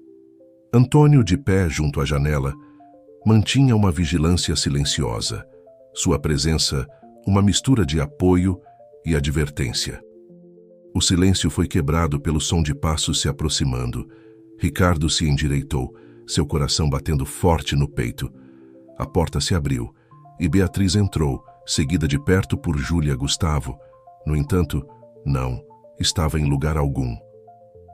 Antônio, de pé junto à janela, mantinha uma vigilância silenciosa. Sua presença, uma mistura de apoio e advertência. O silêncio foi quebrado pelo som de passos se aproximando. Ricardo se endireitou, seu coração batendo forte no peito. A porta se abriu e Beatriz entrou, seguida de perto por Júlia e Gustavo. No entanto, não estava em lugar algum.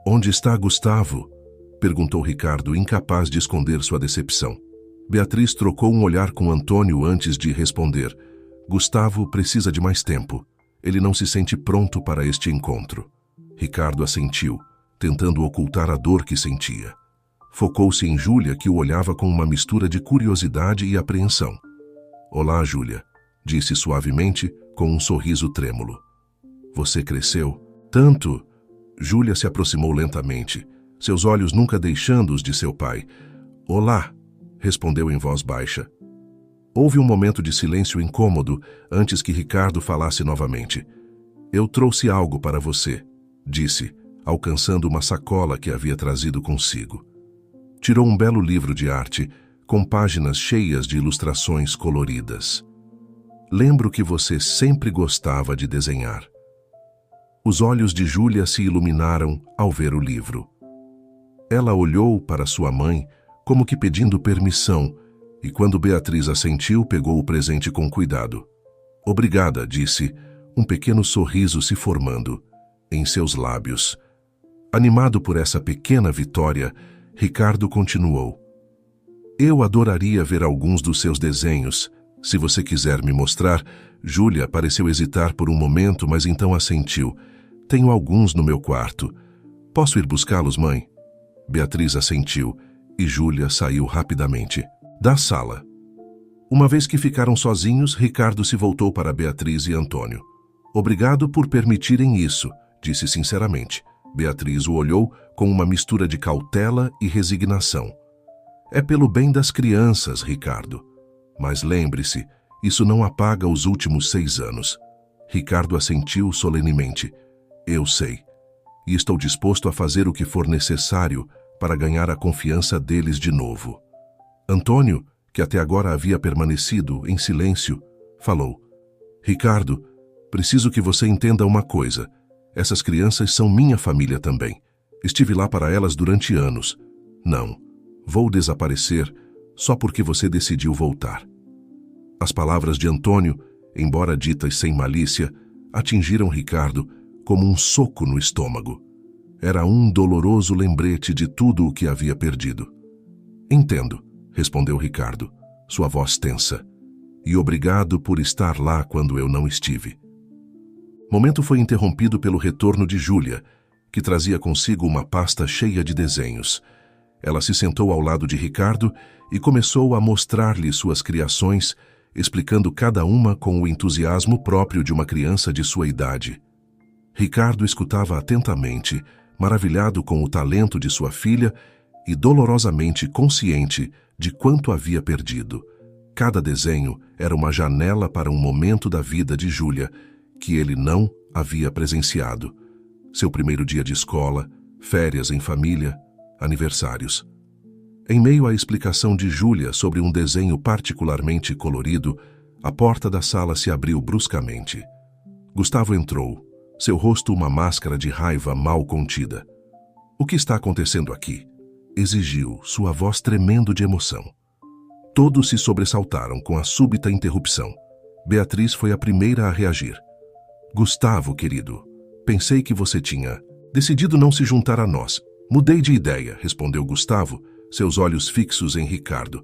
Onde está Gustavo? Perguntou Ricardo, incapaz de esconder sua decepção. Beatriz trocou um olhar com Antônio antes de responder. Gustavo precisa de mais tempo. Ele não se sente pronto para este encontro. Ricardo assentiu, tentando ocultar a dor que sentia. Focou-se em Júlia, que o olhava com uma mistura de curiosidade e apreensão. Olá, Júlia, disse suavemente, com um sorriso trêmulo. Você cresceu tanto. Júlia se aproximou lentamente, seus olhos nunca deixando os de seu pai. Olá, respondeu em voz baixa. Houve um momento de silêncio incômodo antes que Ricardo falasse novamente. Eu trouxe algo para você, disse, alcançando uma sacola que havia trazido consigo. Tirou um belo livro de arte, com páginas cheias de ilustrações coloridas. Lembro que você sempre gostava de desenhar. Os olhos de Júlia se iluminaram ao ver o livro. Ela olhou para sua mãe, como que pedindo permissão, e quando Beatriz assentiu, pegou o presente com cuidado. Obrigada, disse, um pequeno sorriso se formando em seus lábios. Animado por essa pequena vitória, Ricardo continuou. Eu adoraria ver alguns dos seus desenhos. Se você quiser me mostrar. Júlia pareceu hesitar por um momento, mas então assentiu. Tenho alguns no meu quarto. Posso ir buscá-los, mãe? Beatriz assentiu e Júlia saiu rapidamente da sala. Uma vez que ficaram sozinhos, Ricardo se voltou para Beatriz e Antônio. Obrigado por permitirem isso, disse sinceramente. Beatriz o olhou com uma mistura de cautela e resignação. É pelo bem das crianças, Ricardo. Mas lembre-se, isso não apaga os últimos 6 anos. Ricardo assentiu solenemente. Eu sei. E estou disposto a fazer o que for necessário para ganhar a confiança deles de novo. Antônio, que até agora havia permanecido em silêncio, falou. Ricardo, preciso que você entenda uma coisa. Essas crianças são minha família também. Estive lá para elas durante anos. Não, vou desaparecer só porque você decidiu voltar. As palavras de Antônio, embora ditas sem malícia, atingiram Ricardo como um soco no estômago. Era um doloroso lembrete de tudo o que havia perdido. Entendo, respondeu Ricardo, sua voz tensa. E obrigado por estar lá quando eu não estive. Momento foi interrompido pelo retorno de Júlia, que trazia consigo uma pasta cheia de desenhos. Ela se sentou ao lado de Ricardo e começou a mostrar-lhe suas criações, explicando cada uma com o entusiasmo próprio de uma criança de sua idade. Ricardo escutava atentamente, maravilhado com o talento de sua filha e dolorosamente consciente de quanto havia perdido. Cada desenho era uma janela para um momento da vida de Júlia que ele não havia presenciado. Seu primeiro dia de escola, férias em família, aniversários. Em meio à explicação de Júlia sobre um desenho particularmente colorido, a porta da sala se abriu bruscamente. Gustavo entrou, seu rosto uma máscara de raiva mal contida. O que está acontecendo aqui? Exigiu, sua voz tremendo de emoção. Todos se sobressaltaram com a súbita interrupção. Beatriz foi a primeira a reagir. Gustavo, querido, pensei que você tinha decidido não se juntar a nós. Mudei de ideia, respondeu Gustavo, seus olhos fixos em Ricardo.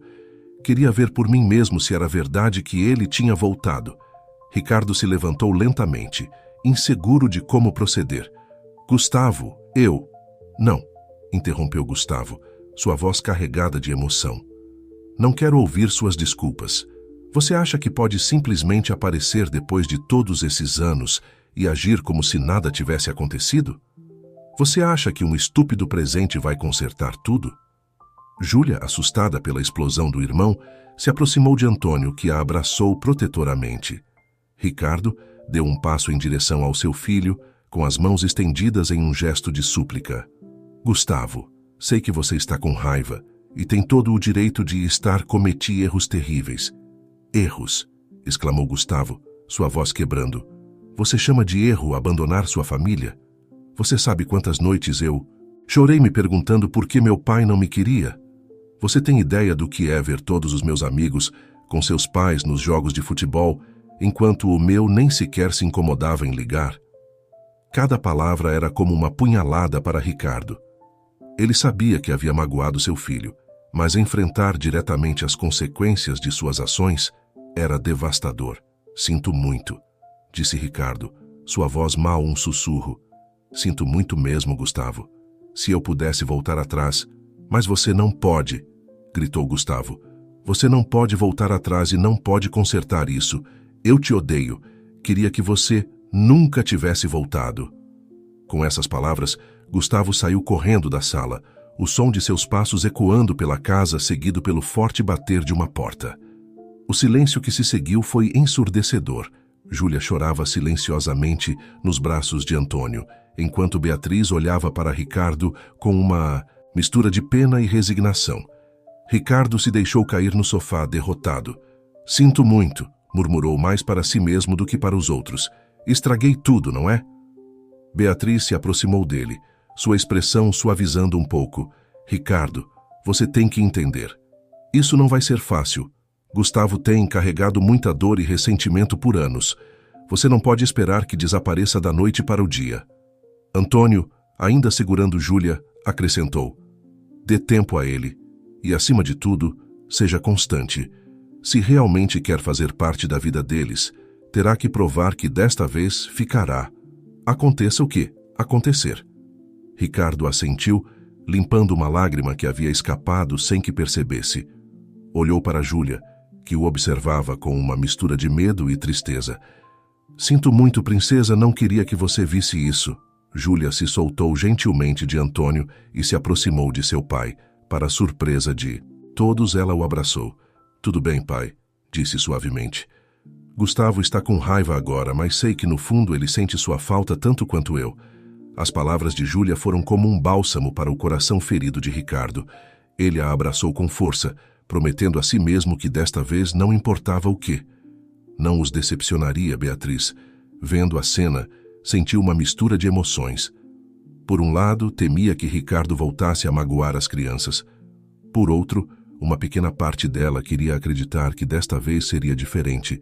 Queria ver por mim mesmo se era verdade que ele tinha voltado. Ricardo se levantou lentamente, inseguro de como proceder. Gustavo, eu... Não, interrompeu Gustavo, sua voz carregada de emoção. Não quero ouvir suas desculpas. Você acha que pode simplesmente aparecer depois de todos esses anos e agir como se nada tivesse acontecido? Você acha que um estúpido presente vai consertar tudo? Júlia, assustada pela explosão do irmão, se aproximou de Antônio, que a abraçou protetoramente. Ricardo deu um passo em direção ao seu filho, com as mãos estendidas em um gesto de súplica. Gustavo, sei que você está com raiva e tem todo o direito de cometi erros terríveis. Erros, exclamou Gustavo, sua voz quebrando. Você chama de erro abandonar sua família? Você sabe quantas noites eu chorei me perguntando por que meu pai não me queria? Você tem ideia do que é ver todos os meus amigos com seus pais nos jogos de futebol, enquanto o meu nem sequer se incomodava em ligar? Cada palavra era como uma punhalada para Ricardo. Ele sabia que havia magoado seu filho, mas enfrentar diretamente as consequências de suas ações era devastador. Sinto muito, disse Ricardo, sua voz mal um sussurro. Sinto muito mesmo, Gustavo. Se eu pudesse voltar atrás, Mas você não pode, gritou Gustavo. Você não pode voltar atrás e não pode consertar isso. Eu te odeio. Queria que você nunca tivesse voltado. Com essas palavras, Gustavo saiu correndo da sala, o som de seus passos ecoando pela casa, seguido pelo forte bater de uma porta. O silêncio que se seguiu foi ensurdecedor. Júlia chorava silenciosamente nos braços de Antônio, enquanto Beatriz olhava para Ricardo com uma mistura de pena e resignação. Ricardo se deixou cair no sofá, derrotado. Sinto muito, murmurou mais para si mesmo do que para os outros. Estraguei tudo, não é? Beatriz se aproximou dele, sua expressão suavizando um pouco. Ricardo, você tem que entender. Isso não vai ser fácil. Gustavo tem carregado muita dor e ressentimento por anos. Você não pode esperar que desapareça da noite para o dia. Antônio, ainda segurando Júlia, acrescentou. Dê tempo a ele. E, acima de tudo, seja constante. Se realmente quer fazer parte da vida deles, terá que provar que desta vez ficará. Aconteça o que acontecer. Ricardo assentiu, limpando uma lágrima que havia escapado sem que percebesse. Olhou para Júlia, que o observava com uma mistura de medo e tristeza. Sinto muito, princesa, não queria que você visse isso. Júlia se soltou gentilmente de Antônio e se aproximou de seu pai, para a surpresa de todos. Ela o abraçou. Tudo bem, pai, disse suavemente. Gustavo está com raiva agora, mas sei que no fundo ele sente sua falta tanto quanto eu. As palavras de Júlia foram como um bálsamo para o coração ferido de Ricardo. Ele a abraçou com força, prometendo a si mesmo que desta vez não importava o quê. Não os decepcionaria, Beatriz. Vendo a cena, sentiu uma mistura de emoções. Por um lado, temia que Ricardo voltasse a magoar as crianças. Por outro, uma pequena parte dela queria acreditar que desta vez seria diferente.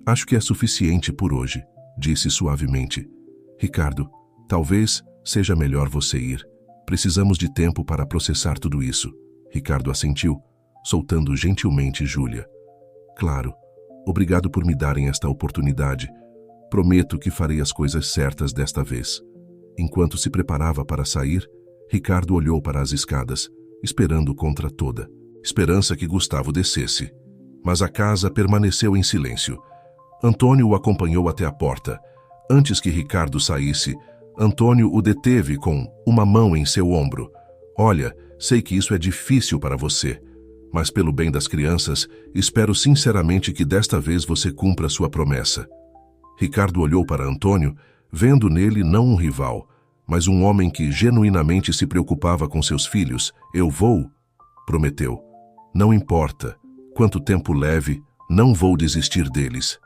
Acho que é suficiente por hoje, disse suavemente. Ricardo, talvez seja melhor você ir. Precisamos de tempo para processar tudo isso. Ricardo assentiu, soltando gentilmente Júlia. Claro, obrigado por me darem esta oportunidade. Prometo que farei as coisas certas desta vez. Enquanto se preparava para sair, Ricardo olhou para as escadas, esperando contra toda esperança que Gustavo descesse. Mas a casa permaneceu em silêncio. Antônio o acompanhou até a porta. Antes que Ricardo saísse, Antônio o deteve com uma mão em seu ombro. Olha, sei que isso é difícil para você, mas pelo bem das crianças, espero sinceramente que desta vez você cumpra sua promessa. Ricardo olhou para Antônio, vendo nele não um rival, mas um homem que genuinamente se preocupava com seus filhos. Eu vou, prometeu. Não importa quanto tempo leve, não vou desistir deles.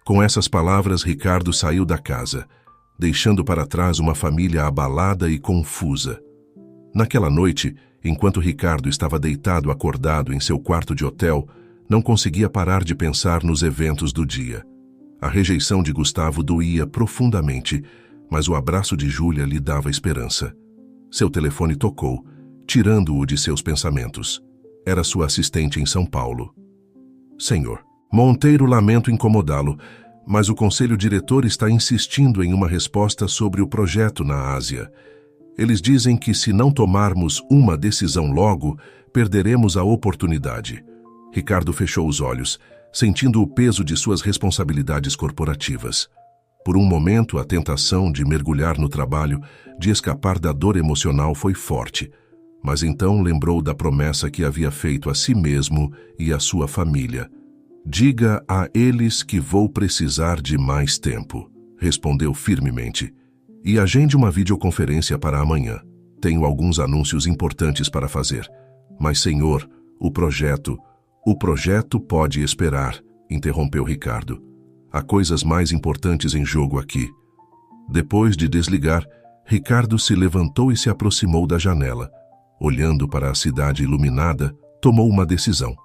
Com essas palavras, Ricardo saiu da casa, deixando para trás uma família abalada e confusa. Naquela noite, enquanto Ricardo estava deitado acordado em seu quarto de hotel, não conseguia parar de pensar nos eventos do dia. A rejeição de Gustavo doía profundamente, mas o abraço de Júlia lhe dava esperança. Seu telefone tocou, tirando-o de seus pensamentos. Era sua assistente em São Paulo. Senhor Monteiro, lamento incomodá-lo, mas o conselho diretor está insistindo em uma resposta sobre o projeto na Ásia. Eles dizem que se não tomarmos uma decisão logo, perderemos a oportunidade. Ricardo fechou os olhos, sentindo o peso de suas responsabilidades corporativas. Por um momento, a tentação de mergulhar no trabalho, de escapar da dor emocional foi forte, mas então lembrou da promessa que havia feito a si mesmo e à sua família. Diga a eles que vou precisar de mais tempo, respondeu firmemente. E agende uma videoconferência para amanhã. Tenho alguns anúncios importantes para fazer. Mas, senhor, o projeto pode esperar, interrompeu Ricardo. Há coisas mais importantes em jogo aqui. Depois de desligar, Ricardo se levantou e se aproximou da janela. Olhando para a cidade iluminada, tomou uma decisão.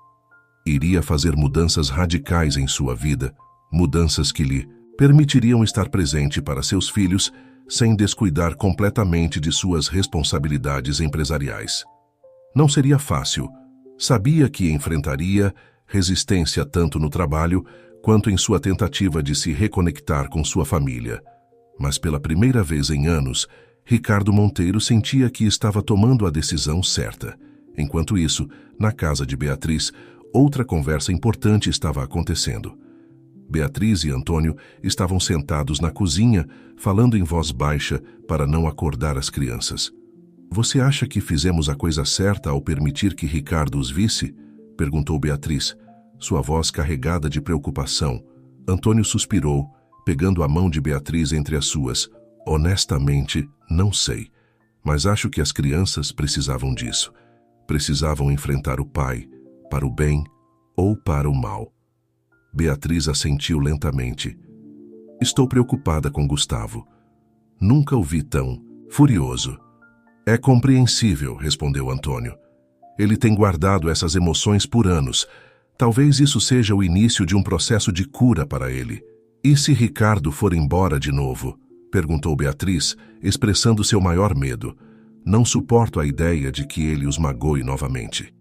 Iria fazer mudanças radicais em sua vida, mudanças que lhe permitiriam estar presente para seus filhos sem descuidar completamente de suas responsabilidades empresariais. Não seria fácil. Sabia que enfrentaria resistência tanto no trabalho quanto em sua tentativa de se reconectar com sua família. Mas pela primeira vez em anos, Ricardo Monteiro sentia que estava tomando a decisão certa. Enquanto isso, na casa de Beatriz, outra conversa importante estava acontecendo. Beatriz e Antônio estavam sentados na cozinha, falando em voz baixa para não acordar as crianças. "Você acha que fizemos a coisa certa ao permitir que Ricardo os visse?" perguntou Beatriz, sua voz carregada de preocupação. Antônio suspirou, pegando a mão de Beatriz entre as suas. "Honestamente, não sei, mas acho que as crianças precisavam disso. Precisavam enfrentar o pai, para o bem ou para o mal." Beatriz assentiu lentamente. "Estou preocupada com Gustavo. Nunca o vi tão furioso." "É compreensível", respondeu Antônio. "Ele tem guardado essas emoções por anos. Talvez isso seja o início de um processo de cura para ele." "E se Ricardo for embora de novo?" perguntou Beatriz, expressando seu maior medo. "Não suporto a ideia de que ele os magoe novamente."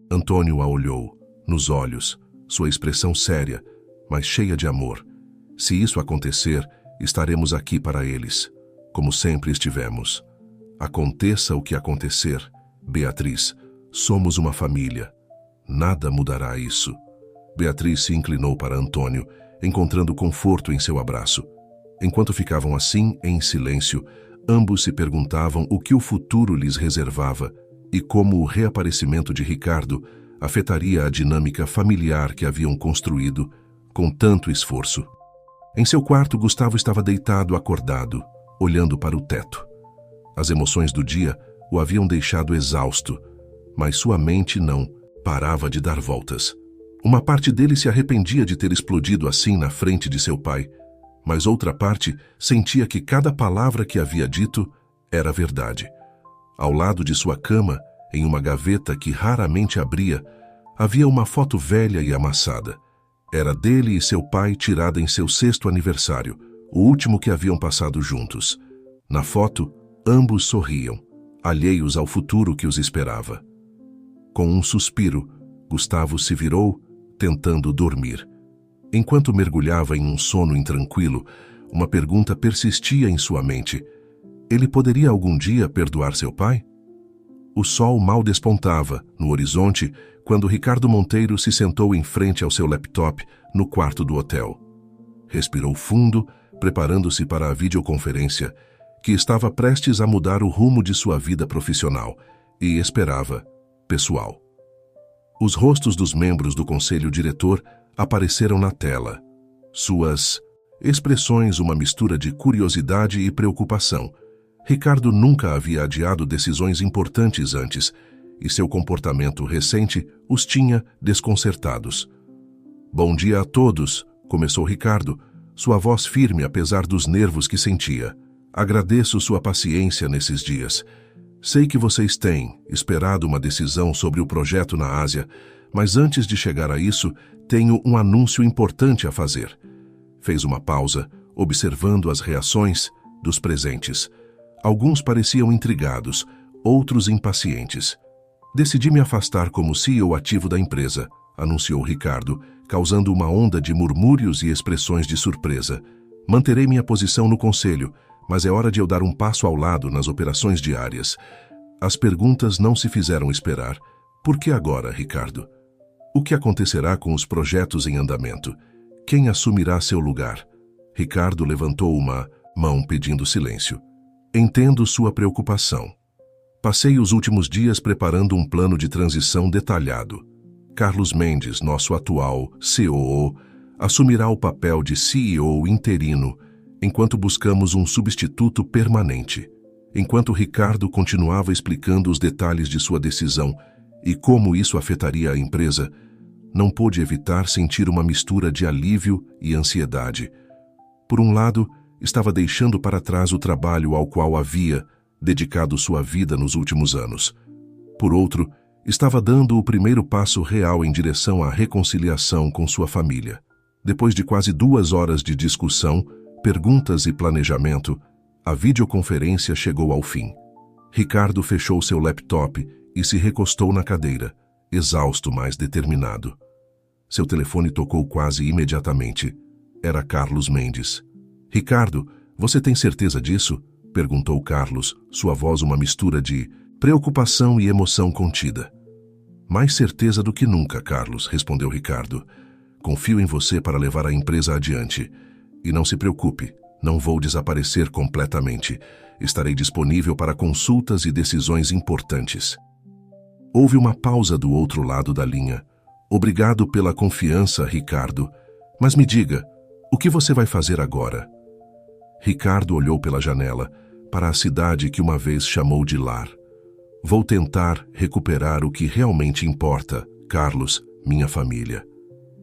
Antônio a olhou, nos olhos, sua expressão séria, mas cheia de amor. "Se isso acontecer, estaremos aqui para eles, como sempre estivemos. Aconteça o que acontecer, Beatriz, somos uma família. Nada mudará isso." Beatriz se inclinou para Antônio, encontrando conforto em seu abraço. Enquanto ficavam assim, em silêncio, ambos se perguntavam o que o futuro lhes reservava e como o reaparecimento de Ricardo afetaria a dinâmica familiar que haviam construído com tanto esforço. Em seu quarto, Gustavo estava deitado acordado, olhando para o teto. As emoções do dia o haviam deixado exausto, mas sua mente não parava de dar voltas. Uma parte dele se arrependia de ter explodido assim na frente de seu pai, mas outra parte sentia que cada palavra que havia dito era verdade. Ao lado de sua cama, em uma gaveta que raramente abria, havia uma foto velha e amassada. Era dele e seu pai tirada em seu 6º aniversário, o último que haviam passado juntos. Na foto, ambos sorriam, alheios ao futuro que os esperava. Com um suspiro, Gustavo se virou, tentando dormir. Enquanto mergulhava em um sono intranquilo, uma pergunta persistia em sua mente. Ele poderia algum dia perdoar seu pai? O sol mal despontava no horizonte quando Ricardo Monteiro se sentou em frente ao seu laptop no quarto do hotel. Respirou fundo, preparando-se para a videoconferência, que estava prestes a mudar o rumo de sua vida profissional, e esperava, pessoal. Os rostos dos membros do conselho diretor apareceram na tela. Suas expressões, uma mistura de curiosidade e preocupação. Ricardo nunca havia adiado decisões importantes antes, e seu comportamento recente os tinha desconcertados. "Bom dia a todos", começou Ricardo, sua voz firme apesar dos nervos que sentia. "Agradeço sua paciência nesses dias. Sei que vocês têm esperado uma decisão sobre o projeto na Ásia, mas antes de chegar a isso, tenho um anúncio importante a fazer." Fez uma pausa, observando as reações dos presentes. Alguns pareciam intrigados, outros impacientes. "Decidi me afastar como CEO ativo da empresa", anunciou Ricardo, causando uma onda de murmúrios e expressões de surpresa. "Manterei minha posição no conselho, mas é hora de eu dar um passo ao lado nas operações diárias." As perguntas não se fizeram esperar. "Por que agora, Ricardo? O que acontecerá com os projetos em andamento? Quem assumirá seu lugar?" Ricardo levantou uma mão pedindo silêncio. "Entendo sua preocupação. Passei os últimos dias preparando um plano de transição detalhado. Carlos Mendes, nosso atual COO, assumirá o papel de CEO interino, enquanto buscamos um substituto permanente." Enquanto Ricardo continuava explicando os detalhes de sua decisão e como isso afetaria a empresa, não pôde evitar sentir uma mistura de alívio e ansiedade. Por um lado, estava deixando para trás o trabalho ao qual havia dedicado sua vida nos últimos anos. Por outro, estava dando o primeiro passo real em direção à reconciliação com sua família. Depois de quase 2 horas de discussão, perguntas e planejamento, a videoconferência chegou ao fim. Ricardo fechou seu laptop e se recostou na cadeira, exausto, mas determinado. Seu telefone tocou quase imediatamente. Era Carlos Mendes. "Ricardo, você tem certeza disso?" perguntou Carlos, sua voz uma mistura de preocupação e emoção contida. Mais certeza do que nunca, Carlos, respondeu Ricardo. Confio em você para levar a empresa adiante. E não se preocupe, não vou desaparecer completamente. Estarei disponível para consultas e decisões importantes. Houve uma pausa do outro lado da linha. Obrigado pela confiança, Ricardo. Mas me diga, o que você vai fazer agora? Ricardo olhou pela janela, para a cidade que uma vez chamou de lar. Vou tentar recuperar o que realmente importa, Carlos, minha família.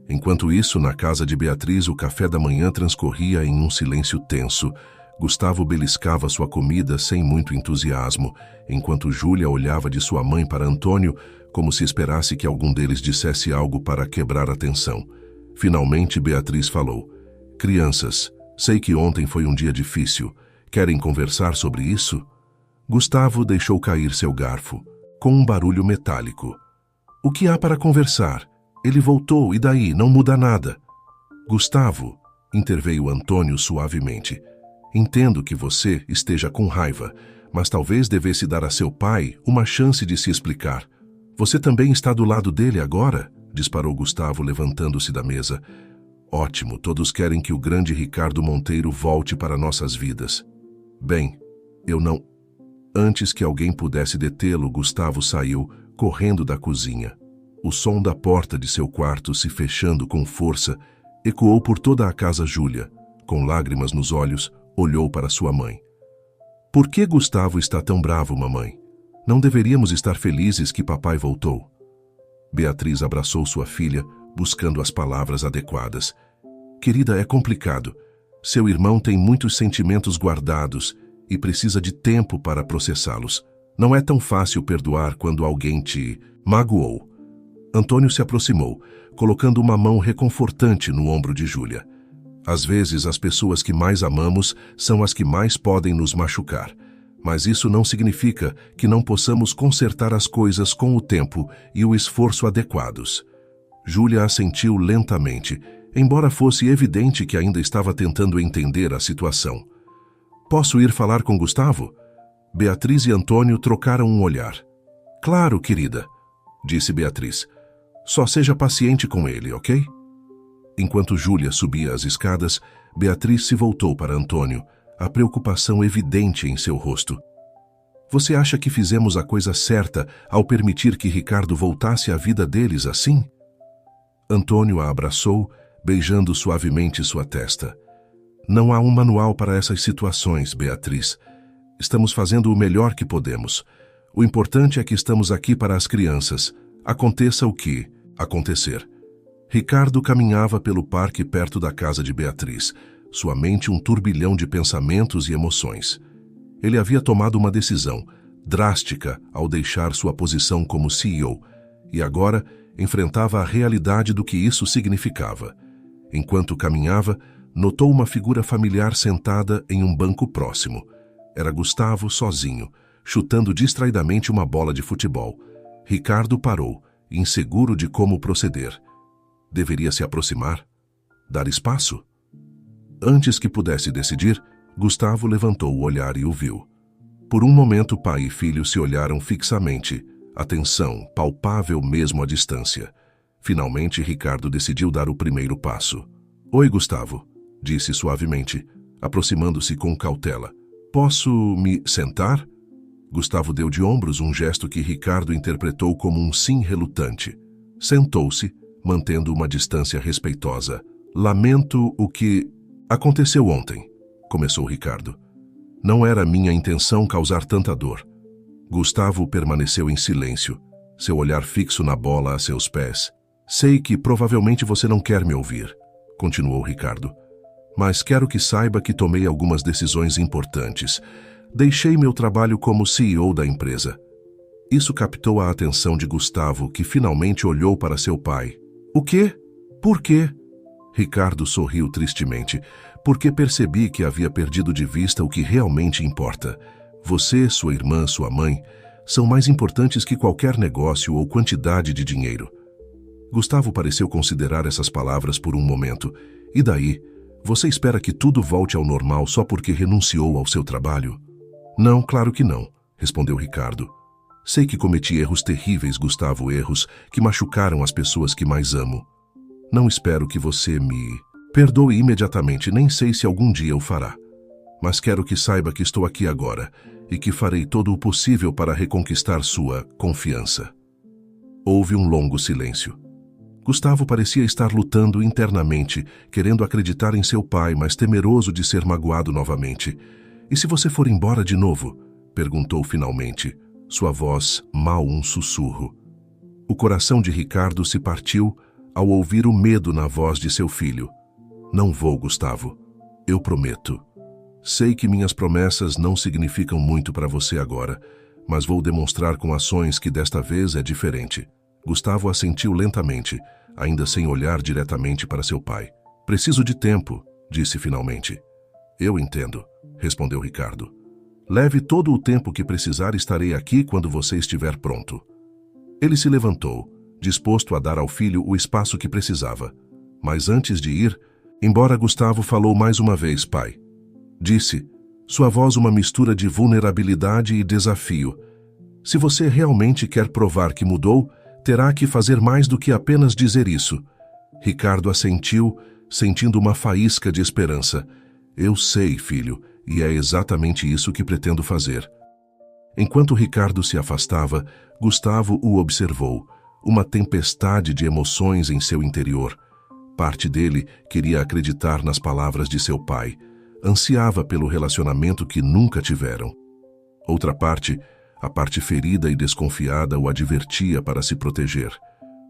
Enquanto isso, na casa de Beatriz, o café da manhã transcorria em um silêncio tenso. Gustavo beliscava sua comida sem muito entusiasmo, enquanto Júlia olhava de sua mãe para Antônio, como se esperasse que algum deles dissesse algo para quebrar a tensão. Finalmente, Beatriz falou: Crianças, sei que ontem foi um dia difícil. Querem conversar sobre isso? Gustavo deixou cair seu garfo, com um barulho metálico. O que há para conversar? Ele voltou, e daí? Não muda nada. Gustavo, interveio Antônio suavemente, entendo que você esteja com raiva, mas talvez devesse dar a seu pai uma chance de se explicar. Você também está do lado dele agora? Disparou Gustavo, levantando-se da mesa. Ótimo, todos querem que o grande Ricardo Monteiro volte para nossas vidas. Bem, eu não... Antes que alguém pudesse detê-lo, Gustavo saiu, correndo da cozinha. O som da porta de seu quarto se fechando com força ecoou por toda a casa. Júlia, com lágrimas nos olhos, olhou para sua mãe. Por que Gustavo está tão bravo, mamãe? Não deveríamos estar felizes que papai voltou? Beatriz abraçou sua filha, buscando as palavras adequadas. Querida, é complicado. Seu irmão tem muitos sentimentos guardados e precisa de tempo para processá-los. Não é tão fácil perdoar quando alguém te magoou. Antônio se aproximou, colocando uma mão reconfortante no ombro de Júlia. Às vezes, as pessoas que mais amamos são as que mais podem nos machucar. Mas isso não significa que não possamos consertar as coisas com o tempo e o esforço adequados. Júlia assentiu lentamente, embora fosse evidente que ainda estava tentando entender a situação. Posso ir falar com Gustavo? Beatriz e Antônio trocaram um olhar. Claro, querida, disse Beatriz. Só seja paciente com ele, ok? Enquanto Júlia subia as escadas, Beatriz se voltou para Antônio, a preocupação evidente em seu rosto. Você acha que fizemos a coisa certa ao permitir que Ricardo voltasse à vida deles assim? Antônio a abraçou, beijando suavemente sua testa. Não há um manual para essas situações, Beatriz. Estamos fazendo o melhor que podemos. O importante é que estamos aqui para as crianças. Aconteça o que acontecer. Ricardo caminhava pelo parque perto da casa de Beatriz, sua mente um turbilhão de pensamentos e emoções. Ele havia tomado uma decisão drástica ao deixar sua posição como CEO, e agora enfrentava a realidade do que isso significava. Enquanto caminhava, notou uma figura familiar sentada em um banco próximo. Era Gustavo sozinho, chutando distraidamente uma bola de futebol. Ricardo parou, inseguro de como proceder. Deveria se aproximar? Dar espaço? Antes que pudesse decidir, Gustavo levantou o olhar e o viu. Por um momento, pai e filho se olharam fixamente, atenção palpável mesmo à distância. Finalmente, Ricardo decidiu dar o primeiro passo. Oi, Gustavo, disse suavemente, aproximando-se com cautela. Posso me sentar? Gustavo deu de ombros, um gesto que Ricardo interpretou como um sim relutante. Sentou-se, mantendo uma distância respeitosa. Lamento o que aconteceu ontem, começou Ricardo. Não era minha intenção causar tanta dor. Gustavo permaneceu em silêncio, seu olhar fixo na bola a seus pés. Sei que provavelmente você não quer me ouvir, continuou Ricardo. Mas quero que saiba que tomei algumas decisões importantes. Deixei meu trabalho como CEO da empresa. Isso captou a atenção de Gustavo, que finalmente olhou para seu pai. O quê? Por quê? Ricardo sorriu tristemente, porque percebi que havia perdido de vista o que realmente importa. Você, sua irmã, sua mãe, são mais importantes que qualquer negócio ou quantidade de dinheiro. Gustavo pareceu considerar essas palavras por um momento. E daí? Você espera que tudo volte ao normal só porque renunciou ao seu trabalho? Não, claro que não, respondeu Ricardo. Sei que cometi erros terríveis, Gustavo, erros que machucaram as pessoas que mais amo. Não espero que você me perdoe imediatamente, nem sei se algum dia o fará. Mas quero que saiba que estou aqui agora e que farei todo o possível para reconquistar sua confiança. Houve um longo silêncio. Gustavo parecia estar lutando internamente, querendo acreditar em seu pai, mas temeroso de ser magoado novamente. E se você for embora de novo? Perguntou finalmente, sua voz mal um sussurro. O coração de Ricardo se partiu ao ouvir o medo na voz de seu filho. Não vou, Gustavo. Eu prometo. Sei que minhas promessas não significam muito para você agora, mas vou demonstrar com ações que desta vez é diferente. Gustavo assentiu lentamente, ainda sem olhar diretamente para seu pai. Preciso de tempo, disse finalmente. Eu entendo, respondeu Ricardo. Leve todo o tempo que precisar, estarei aqui quando você estiver pronto. Ele se levantou, disposto a dar ao filho o espaço que precisava. Mas antes de ir, embora Gustavo falou mais uma vez, pai. Disse, sua voz uma mistura de vulnerabilidade e desafio. Se você realmente quer provar que mudou, terá que fazer mais do que apenas dizer isso. Ricardo assentiu, sentindo uma faísca de esperança. Eu sei, filho, e é exatamente isso que pretendo fazer. Enquanto Ricardo se afastava, Gustavo o observou, uma tempestade de emoções em seu interior. Parte dele queria acreditar nas palavras de seu pai, ansiava pelo relacionamento que nunca tiveram. Outra parte, a parte ferida e desconfiada, o advertia para se proteger.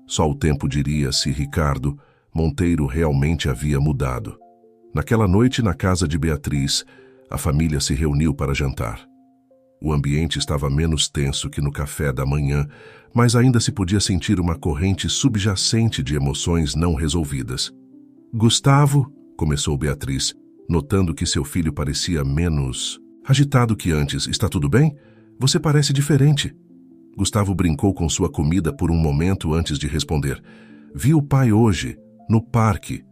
Só o tempo diria se Ricardo Monteiro realmente havia mudado. Naquela noite, na casa de Beatriz, a família se reuniu para jantar. O ambiente estava menos tenso que no café da manhã, mas ainda se podia sentir uma corrente subjacente de emoções não resolvidas. Gustavo, começou Beatriz, notando que seu filho parecia menos agitado que antes. Está tudo bem? Você parece diferente. Gustavo brincou com sua comida por um momento antes de responder. Vi o pai hoje, no parque.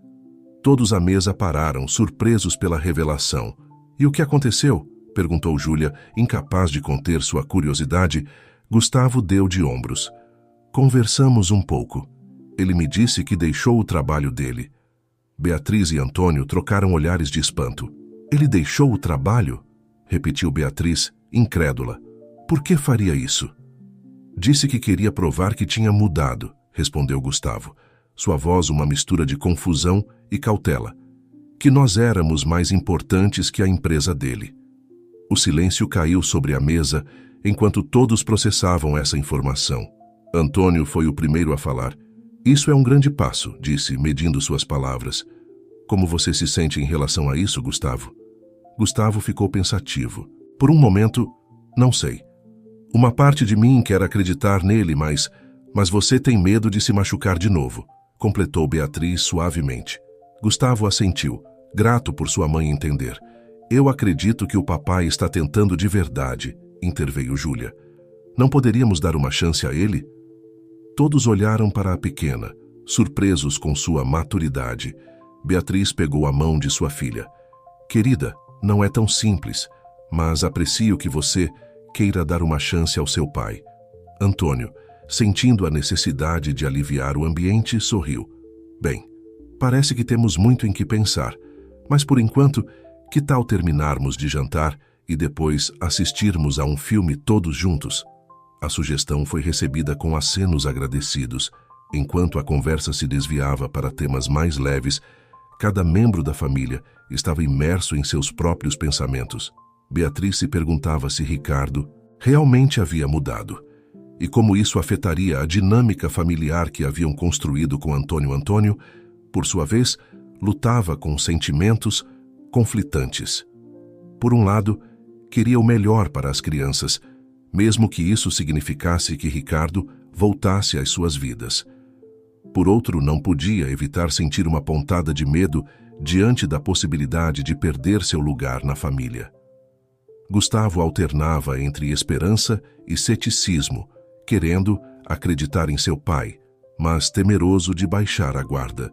Todos à mesa pararam, surpresos pela revelação. E o que aconteceu? Perguntou Júlia, incapaz de conter sua curiosidade. Gustavo deu de ombros. Conversamos um pouco. Ele me disse que deixou o trabalho dele. Beatriz e Antônio trocaram olhares de espanto. Ele deixou o trabalho? Repetiu Beatriz, incrédula. Por que faria isso? Disse que queria provar que tinha mudado, respondeu Gustavo. Sua voz uma mistura de confusão e cautela. Que nós éramos mais importantes que a empresa dele. O silêncio caiu sobre a mesa enquanto todos processavam essa informação. Antônio foi o primeiro a falar. Isso é um grande passo, disse, medindo suas palavras. Como você se sente em relação a isso, Gustavo? Gustavo ficou pensativo. Por um momento, não sei. Uma parte de mim quer acreditar nele, mas você tem medo de se machucar de novo, completou Beatriz suavemente. Gustavo assentiu, grato por sua mãe entender. Eu acredito que o papai está tentando de verdade, interveio Júlia. Não poderíamos dar uma chance a ele? Todos olharam para a pequena, surpresos com sua maturidade. Beatriz pegou a mão de sua filha. Querida, não é tão simples, mas aprecio que você queira dar uma chance ao seu pai. Antônio, sentindo a necessidade de aliviar o ambiente, sorriu. Bem, parece que temos muito em que pensar, mas por enquanto, que tal terminarmos de jantar e depois assistirmos a um filme todos juntos? A sugestão foi recebida com acenos agradecidos. Enquanto a conversa se desviava para temas mais leves, cada membro da família estava imerso em seus próprios pensamentos. Beatriz se perguntava se Ricardo realmente havia mudado e como isso afetaria a dinâmica familiar que haviam construído com Antônio. Antônio, por sua vez, lutava com sentimentos conflitantes. Por um lado, queria o melhor para as crianças, mesmo que isso significasse que Ricardo voltasse às suas vidas. Por outro, não podia evitar sentir uma pontada de medo diante da possibilidade de perder seu lugar na família. Gustavo alternava entre esperança e ceticismo, querendo acreditar em seu pai, mas temeroso de baixar a guarda.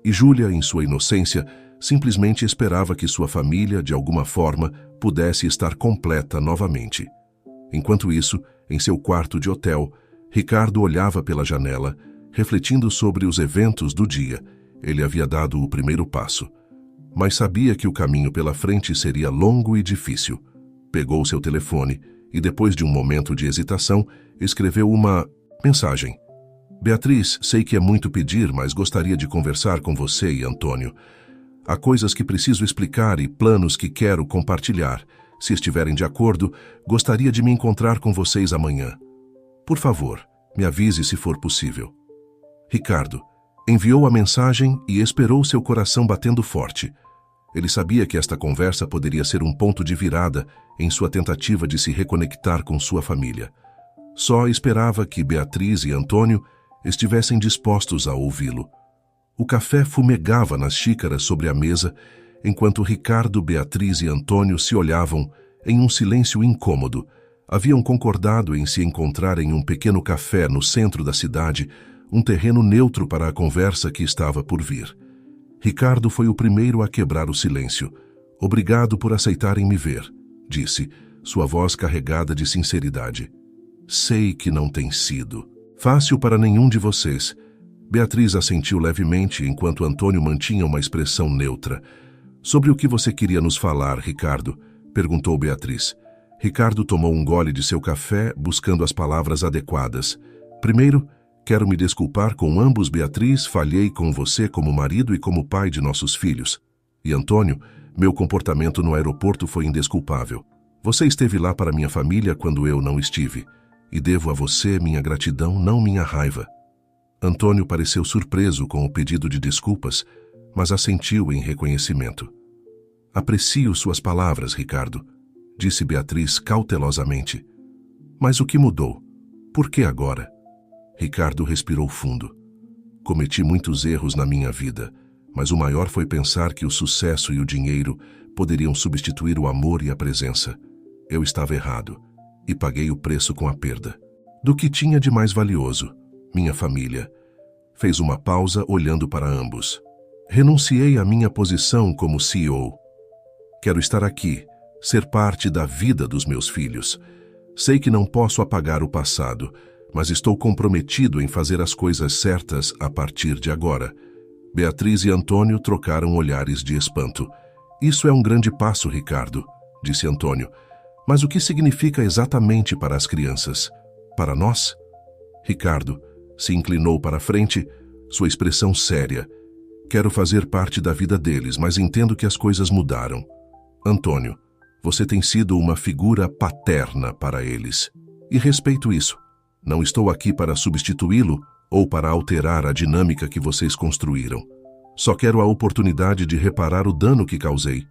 E Júlia, em sua inocência, simplesmente esperava que sua família, de alguma forma, pudesse estar completa novamente. Enquanto isso, Em seu quarto de hotel, Ricardo olhava pela janela, refletindo sobre os eventos do dia. Ele havia dado o primeiro passo, mas sabia que o caminho pela frente seria longo e difícil. Pegou seu telefone e, depois de um momento de hesitação, escreveu uma mensagem. Beatriz, sei que é muito pedir, mas gostaria de conversar com você e Antônio. Há coisas que preciso explicar e planos que quero compartilhar. Se estiverem de acordo, gostaria de me encontrar com vocês amanhã. Por favor, me avise se for possível. Ricardo enviou a mensagem e esperou seu coração batendo forte. Ele sabia que esta conversa poderia ser um ponto de virada em sua tentativa de se reconectar com sua família. Só esperava que Beatriz e Antônio estivessem dispostos a ouvi-lo. O café fumegava nas xícaras sobre a mesa, enquanto Ricardo, Beatriz e Antônio se olhavam em um silêncio incômodo. Haviam concordado em se encontrar em um pequeno café no centro da cidade, um terreno neutro para a conversa que estava por vir. Ricardo foi o primeiro a quebrar o silêncio. Obrigado por aceitarem me ver, disse, sua voz carregada de sinceridade. Sei que não tem sido fácil para nenhum de vocês. Beatriz assentiu levemente enquanto Antônio mantinha uma expressão neutra. Sobre o que você queria nos falar, Ricardo? Perguntou Beatriz. Ricardo tomou um gole de seu café, buscando as palavras adequadas. Primeiro, quero me desculpar com ambos, Beatriz, falhei com você como marido e como pai de nossos filhos. E Antônio, meu comportamento no aeroporto foi indesculpável. Você esteve lá para minha família quando eu não estive. E devo a você minha gratidão, não minha raiva. Antônio pareceu surpreso com o pedido de desculpas, mas assentiu em reconhecimento. Aprecio suas palavras, Ricardo, disse Beatriz cautelosamente. Mas o que mudou? Por que agora? Ricardo respirou fundo. Cometi muitos erros na minha vida, mas o maior foi pensar que o sucesso e o dinheiro poderiam substituir o amor e a presença. Eu estava errado, e paguei o preço com a perda. Do que tinha de mais valioso, minha família. Fez uma pausa olhando para ambos. Renunciei à minha posição como CEO. Quero estar aqui, ser parte da vida dos meus filhos. Sei que não posso apagar o passado, mas estou comprometido em fazer as coisas certas a partir de agora. Beatriz e Antônio trocaram olhares de espanto. Isso é um grande passo, Ricardo, disse Antônio. Mas o que significa exatamente para as crianças? Para nós? Ricardo se inclinou para a frente, sua expressão séria. Quero fazer parte da vida deles, mas entendo que as coisas mudaram. Antônio, você tem sido uma figura paterna para eles. E respeito isso. Não estou aqui para substituí-lo ou para alterar a dinâmica que vocês construíram. Só quero a oportunidade de reparar o dano que causei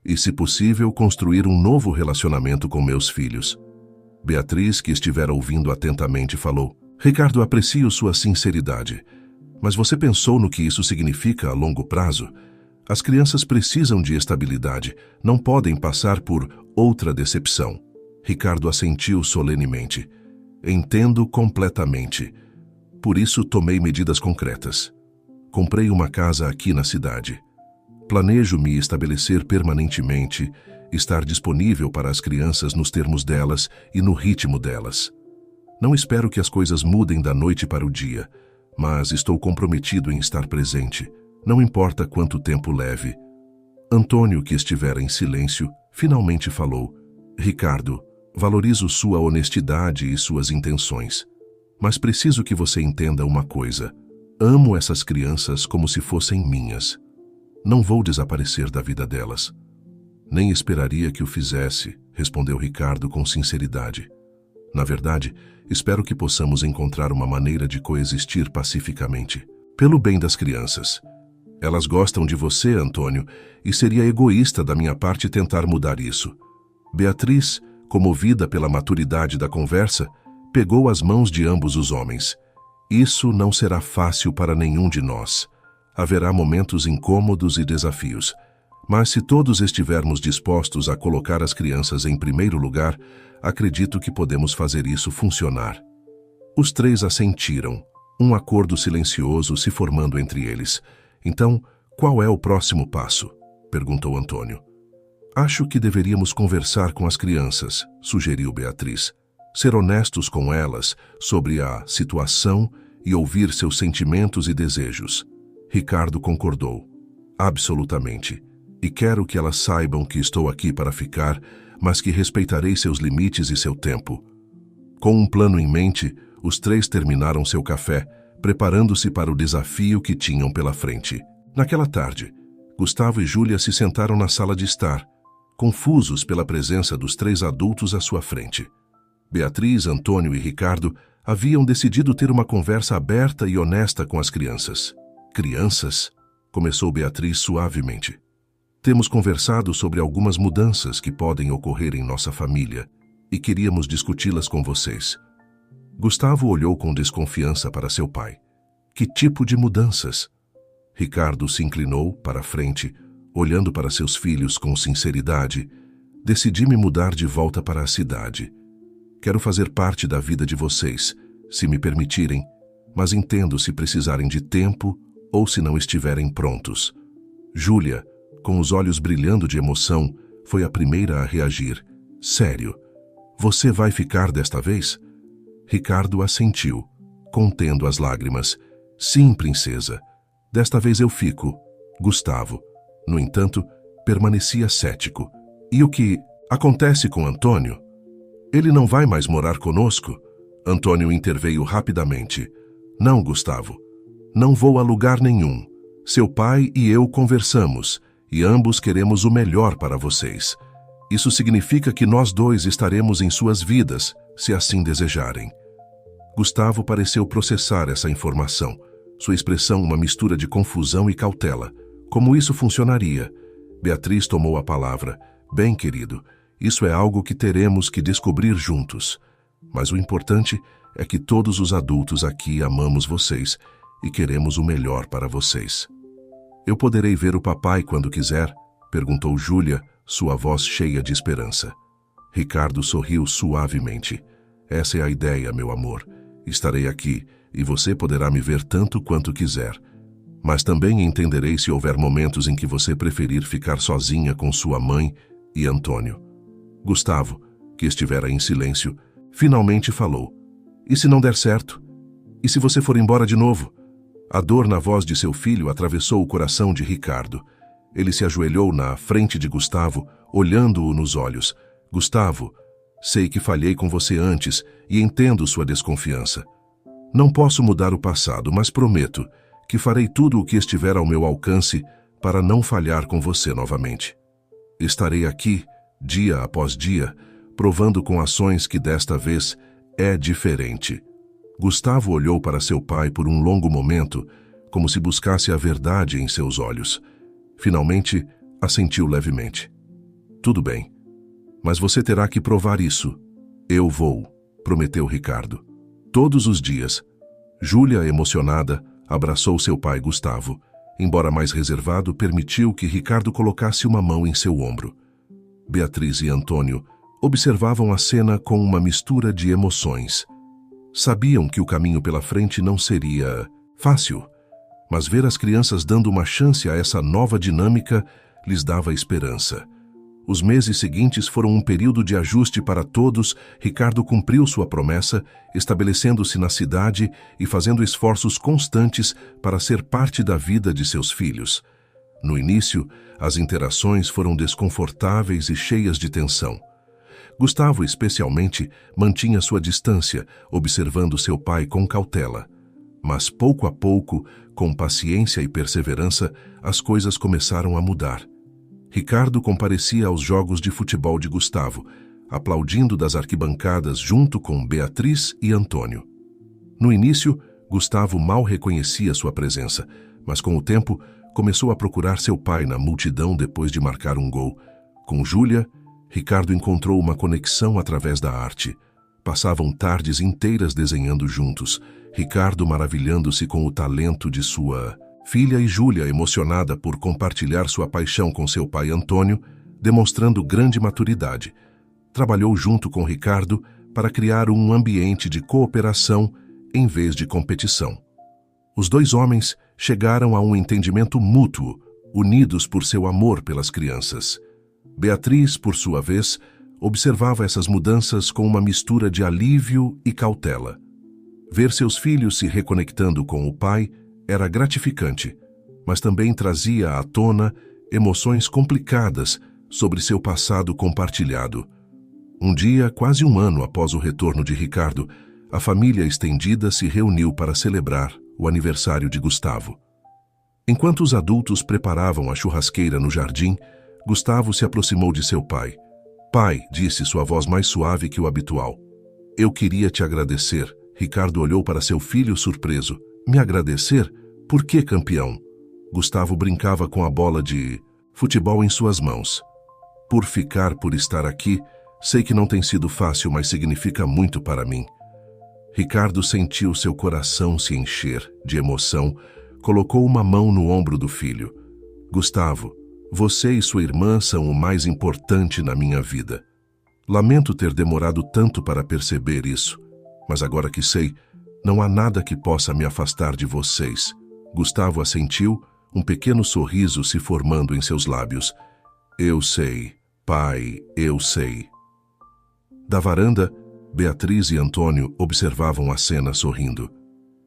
e, se possível, construir um novo relacionamento com meus filhos. Beatriz, que estivera ouvindo atentamente, falou: Ricardo, aprecio sua sinceridade, mas você pensou no que isso significa a longo prazo? As crianças precisam de estabilidade, não podem passar por outra decepção. Ricardo assentiu solenemente. Entendo completamente. Por isso tomei medidas concretas. Comprei uma casa aqui na cidade. Planejo me estabelecer permanentemente, estar disponível para as crianças nos termos delas e no ritmo delas. Não espero que as coisas mudem da noite para o dia, mas estou comprometido em estar presente, não importa quanto tempo leve. Antônio, que estivera em silêncio, finalmente falou: Ricardo, valorizo sua honestidade e suas intenções, mas preciso que você entenda uma coisa. Amo essas crianças como se fossem minhas. Não vou desaparecer da vida delas. Nem esperaria que o fizesse, respondeu Ricardo com sinceridade. Na verdade, espero que possamos encontrar uma maneira de coexistir pacificamente, pelo bem das crianças. Elas gostam de você, Antônio, e seria egoísta da minha parte tentar mudar isso. Beatriz, comovida pela maturidade da conversa, pegou as mãos de ambos os homens. Isso não será fácil para nenhum de nós. Haverá momentos incômodos e desafios. Mas se todos estivermos dispostos a colocar as crianças em primeiro lugar, acredito que podemos fazer isso funcionar. Os três assentiram, um acordo silencioso se formando entre eles. Então, qual é o próximo passo? Perguntou Antônio. Acho que deveríamos conversar com as crianças, sugeriu Beatriz. ser honestos com elas sobre a situação e ouvir seus sentimentos e desejos. Ricardo concordou. Absolutamente. E quero que elas saibam que estou aqui para ficar, mas que respeitarei seus limites e seu tempo. Com um plano em mente, os três terminaram seu café, preparando-se para o desafio que tinham pela frente. Naquela tarde, Gustavo e Júlia se sentaram na sala de estar, confusos pela presença dos três adultos à sua frente. Beatriz, Antônio e Ricardo haviam decidido ter uma conversa aberta e honesta com as crianças. Crianças? Começou Beatriz suavemente. Temos conversado sobre algumas mudanças que podem ocorrer em nossa família e queríamos discuti-las com vocês. Gustavo olhou com desconfiança para seu pai. Que tipo de mudanças? Ricardo se inclinou para a frente, olhando para seus filhos com sinceridade. Decidi me mudar de volta para a cidade. Quero fazer parte da vida de vocês, se me permitirem, mas entendo se precisarem de tempo ou se não estiverem prontos. Júlia, com os olhos brilhando de emoção, foi a primeira a reagir. Sério? Você vai ficar desta vez? Ricardo assentiu, contendo as lágrimas. Sim, princesa. Desta vez eu fico. Gustavo, no entanto, permanecia cético. E o que acontece com Antônio? Ele não vai mais morar conosco? Antônio interveio rapidamente. Não, Gustavo. Não vou a lugar nenhum. Seu pai e eu conversamos, e ambos queremos o melhor para vocês. Isso significa que nós dois estaremos em suas vidas, se assim desejarem. Gustavo pareceu processar essa informação, sua expressão uma mistura de confusão e cautela. Como isso funcionaria? Beatriz tomou a palavra. Bem, querido, isso é algo que teremos que descobrir juntos. Mas o importante é que todos os adultos aqui amamos vocês e queremos o melhor para vocês. Eu poderei ver o papai quando quiser? Perguntou Júlia, sua voz cheia de esperança. Ricardo sorriu suavemente. Essa é a ideia, meu amor. Estarei aqui e você poderá me ver tanto quanto quiser. Mas também entenderei se houver momentos em que você preferir ficar sozinha com sua mãe e Antônio. Gustavo, que estivera em silêncio, finalmente falou. E se não der certo? E se você for embora de novo? A dor na voz de seu filho atravessou o coração de Ricardo. Ele se ajoelhou na frente de Gustavo, olhando-o nos olhos. Gustavo, sei que falhei com você antes e entendo sua desconfiança. Não posso mudar o passado, mas prometo que farei tudo o que estiver ao meu alcance para não falhar com você novamente. Estarei aqui, dia após dia, provando com ações que desta vez é diferente. Gustavo olhou para seu pai por um longo momento, como se buscasse a verdade em seus olhos. Finalmente, assentiu levemente. Tudo bem, mas você terá que provar isso. Eu vou, prometeu Ricardo. Todos os dias. Júlia, emocionada, abraçou seu pai Gustavo. Embora mais reservado, permitiu que Ricardo colocasse uma mão em seu ombro. Beatriz e Antônio observavam a cena com uma mistura de emoções. Sabiam que o caminho pela frente não seria fácil, mas ver as crianças dando uma chance a essa nova dinâmica lhes dava esperança. Os meses seguintes foram um período de ajuste para todos. Ricardo cumpriu sua promessa, estabelecendo-se na cidade e fazendo esforços constantes para ser parte da vida de seus filhos. No início, as interações foram desconfortáveis e cheias de tensão. Gustavo, especialmente, mantinha sua distância, observando seu pai com cautela. Mas pouco a pouco, com paciência e perseverança, as coisas começaram a mudar. Ricardo comparecia aos jogos de futebol de Gustavo, aplaudindo das arquibancadas junto com Beatriz e Antônio. No início, Gustavo mal reconhecia sua presença, mas com o tempo começou a procurar seu pai na multidão depois de marcar um gol. Com Júlia, Ricardo encontrou uma conexão através da arte. Passavam tardes inteiras desenhando juntos, Ricardo maravilhando-se com o talento de sua filha e Júlia, emocionada por compartilhar sua paixão com seu pai Antônio, demonstrando grande maturidade. Trabalhou junto com Ricardo para criar um ambiente de cooperação em vez de competição. Os dois homens chegaram a um entendimento mútuo, unidos por seu amor pelas crianças. Beatriz, por sua vez, observava essas mudanças com uma mistura de alívio e cautela. Ver seus filhos se reconectando com o pai era gratificante, mas também trazia à tona emoções complicadas sobre seu passado compartilhado. Um dia, quase um ano após o retorno de Ricardo, a família estendida se reuniu para celebrar o aniversário de Gustavo. Enquanto os adultos preparavam a churrasqueira no jardim, Gustavo se aproximou de seu pai. "Pai", disse sua voz mais suave que o habitual. "Eu queria te agradecer." Ricardo olhou para seu filho surpreso. "Me agradecer? Por que, campeão?" Gustavo brincava com a bola de futebol em suas mãos. Por estar aqui, sei que não tem sido fácil, mas significa muito para mim." Ricardo sentiu seu coração se encher de emoção, colocou uma mão no ombro do filho. "Gustavo, você e sua irmã são o mais importante na minha vida. Lamento ter demorado tanto para perceber isso, mas agora que sei, não há nada que possa me afastar de vocês." Gustavo assentiu, um pequeno sorriso se formando em seus lábios. "Eu sei, pai, eu sei." Da varanda, Beatriz e Antônio observavam a cena sorrindo.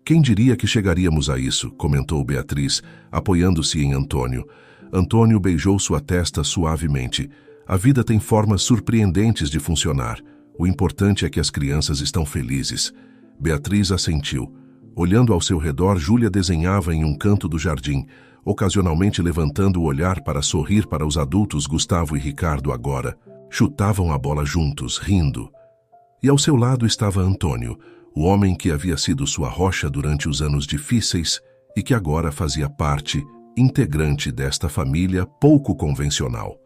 "Quem diria que chegaríamos a isso?" comentou Beatriz, apoiando-se em Antônio. Antônio beijou sua testa suavemente. "A vida tem formas surpreendentes de funcionar. O importante é que as crianças estão felizes." Beatriz assentiu. Olhando ao seu redor, Júlia desenhava em um canto do jardim, ocasionalmente levantando o olhar para sorrir para os adultos. Gustavo e Ricardo agora chutavam a bola juntos, rindo. E ao seu lado estava Antônio, o homem que havia sido sua rocha durante os anos difíceis e que agora fazia parte integrante desta família pouco convencional.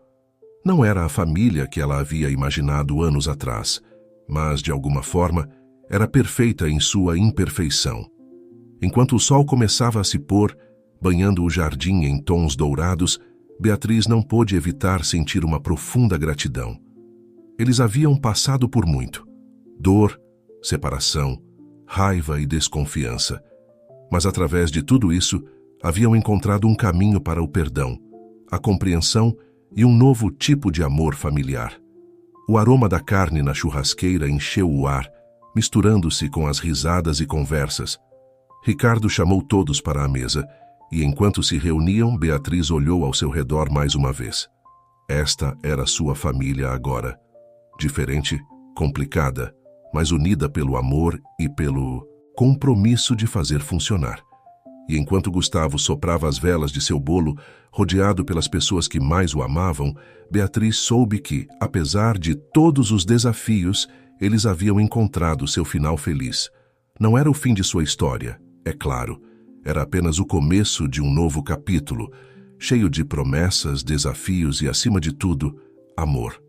Não era a família que ela havia imaginado anos atrás, mas, de alguma forma, era perfeita em sua imperfeição. Enquanto o sol começava a se pôr, banhando o jardim em tons dourados, Beatriz não pôde evitar sentir uma profunda gratidão. Eles haviam passado por muito: dor, separação, raiva e desconfiança. Mas através de tudo isso, haviam encontrado um caminho para o perdão, a compreensão e um novo tipo de amor familiar. O aroma da carne na churrasqueira encheu o ar, misturando-se com as risadas e conversas. Ricardo chamou todos para a mesa, e enquanto se reuniam, Beatriz olhou ao seu redor mais uma vez. Esta era sua família agora. Diferente, complicada, mas unida pelo amor e pelo compromisso de fazer funcionar. E enquanto Gustavo soprava as velas de seu bolo, rodeado pelas pessoas que mais o amavam, Beatriz soube que, apesar de todos os desafios, eles haviam encontrado seu final feliz. Não era o fim de sua história, é claro. Era apenas o começo de um novo capítulo, cheio de promessas, desafios e, acima de tudo, amor.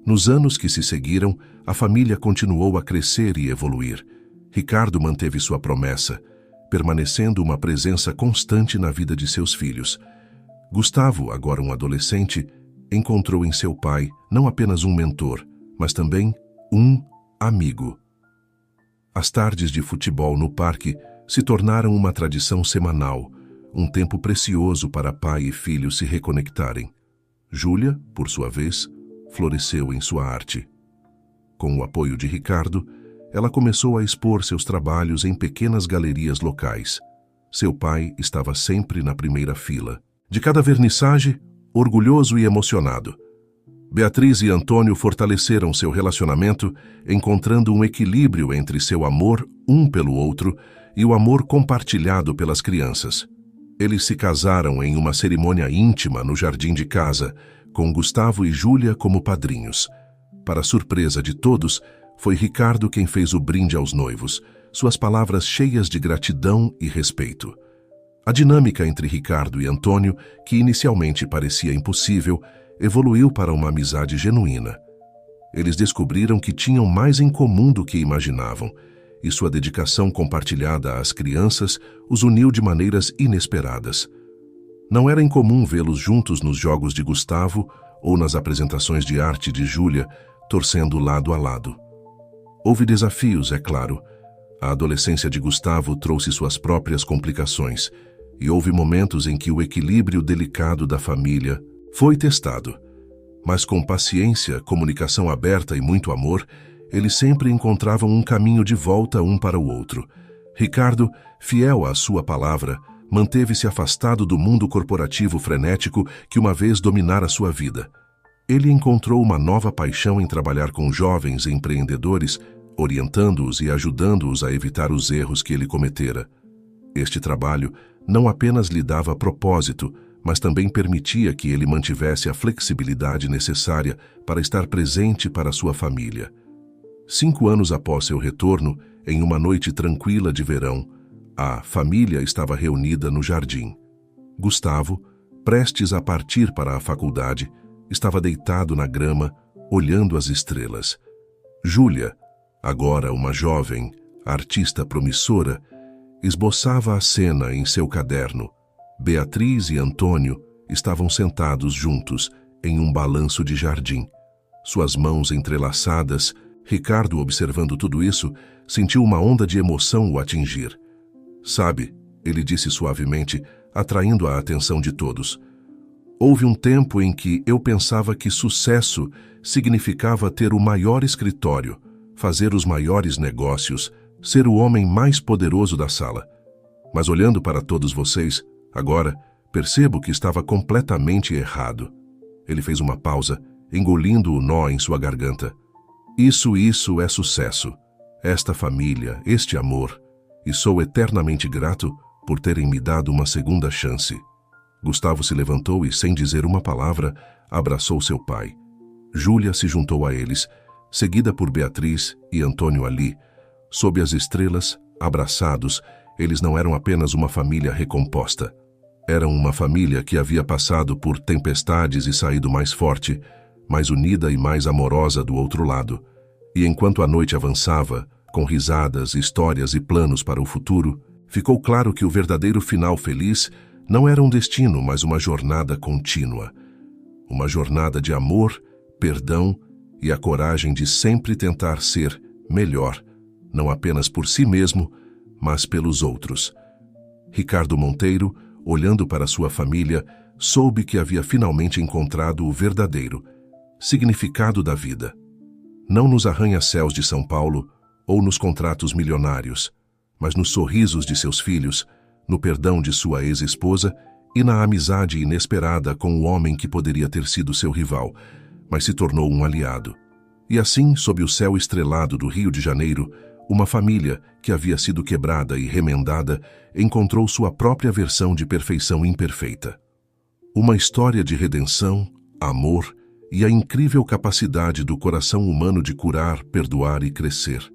Nos anos que se seguiram, a família continuou a crescer e evoluir. Ricardo manteve sua promessa, permanecendo uma presença constante na vida de seus filhos. Gustavo, agora um adolescente, encontrou em seu pai não apenas um mentor, mas também um amigo. As tardes de futebol no parque se tornaram uma tradição semanal, um tempo precioso para pai e filho se reconectarem. Júlia, por sua vez, floresceu em sua arte. Com o apoio de Ricardo, ela começou a expor seus trabalhos em pequenas galerias locais. Seu pai estava sempre na primeira fila. De cada vernissage, orgulhoso e emocionado. Beatriz e Antônio fortaleceram seu relacionamento, encontrando um equilíbrio entre seu amor um pelo outro e o amor compartilhado pelas crianças. Eles se casaram em uma cerimônia íntima no jardim de casa, com Gustavo e Júlia como padrinhos. Para surpresa de todos, foi Ricardo quem fez o brinde aos noivos, suas palavras cheias de gratidão e respeito. A dinâmica entre Ricardo e Antônio, que inicialmente parecia impossível, evoluiu para uma amizade genuína. Eles descobriram que tinham mais em comum do que imaginavam, e sua dedicação compartilhada às crianças os uniu de maneiras inesperadas. Não era incomum vê-los juntos nos jogos de Gustavo ou nas apresentações de arte de Júlia, torcendo lado a lado. Houve desafios, é claro. A adolescência de Gustavo trouxe suas próprias complicações, e houve momentos em que o equilíbrio delicado da família foi testado. Mas com paciência, comunicação aberta e muito amor, eles sempre encontravam um caminho de volta um para o outro. Ricardo, fiel à sua palavra, manteve-se afastado do mundo corporativo frenético que uma vez dominara sua vida. Ele encontrou uma nova paixão em trabalhar com jovens empreendedores, orientando-os e ajudando-os a evitar os erros que ele cometera. Este trabalho não apenas lhe dava propósito, mas também permitia que ele mantivesse a flexibilidade necessária para estar presente para sua família. 5 anos após seu retorno, em uma noite tranquila de verão, a família estava reunida no jardim. Gustavo, prestes a partir para a faculdade, estava deitado na grama, olhando as estrelas. Júlia, agora uma jovem, artista promissora, esboçava a cena em seu caderno. Beatriz e Antônio estavam sentados juntos em um balanço de jardim. Suas mãos entrelaçadas, Ricardo, observando tudo isso, sentiu uma onda de emoção o atingir. Sabe, ele disse suavemente, atraindo a atenção de todos. Houve um tempo em que eu pensava que sucesso significava ter o maior escritório, fazer os maiores negócios, ser o homem mais poderoso da sala. Mas olhando para todos vocês, agora, percebo que estava completamente errado. Ele fez uma pausa, engolindo o nó em sua garganta. Isso é sucesso. Esta família, este amor. E sou eternamente grato por terem me dado uma segunda chance. Gustavo se levantou e, sem dizer uma palavra, abraçou seu pai. Júlia se juntou a eles, seguida por Beatriz e Antônio ali. Sob as estrelas, abraçados, eles não eram apenas uma família recomposta. Eram uma família que havia passado por tempestades e saído mais forte, mais unida e mais amorosa do outro lado. E enquanto a noite avançava, com risadas, histórias e planos para o futuro, ficou claro que o verdadeiro final feliz não era um destino, mas uma jornada contínua. Uma jornada de amor, perdão e a coragem de sempre tentar ser melhor, não apenas por si mesmo, mas pelos outros. Ricardo Monteiro, olhando para sua família, soube que havia finalmente encontrado o verdadeiro significado da vida. Não nos arranha-céus de São Paulo ou nos contratos milionários, mas nos sorrisos de seus filhos, no perdão de sua ex-esposa e na amizade inesperada com o homem que poderia ter sido seu rival, mas se tornou um aliado. E assim, sob o céu estrelado do Rio de Janeiro, uma família que havia sido quebrada e remendada encontrou sua própria versão de perfeição imperfeita. Uma história de redenção, amor e a incrível capacidade do coração humano de curar, perdoar e crescer.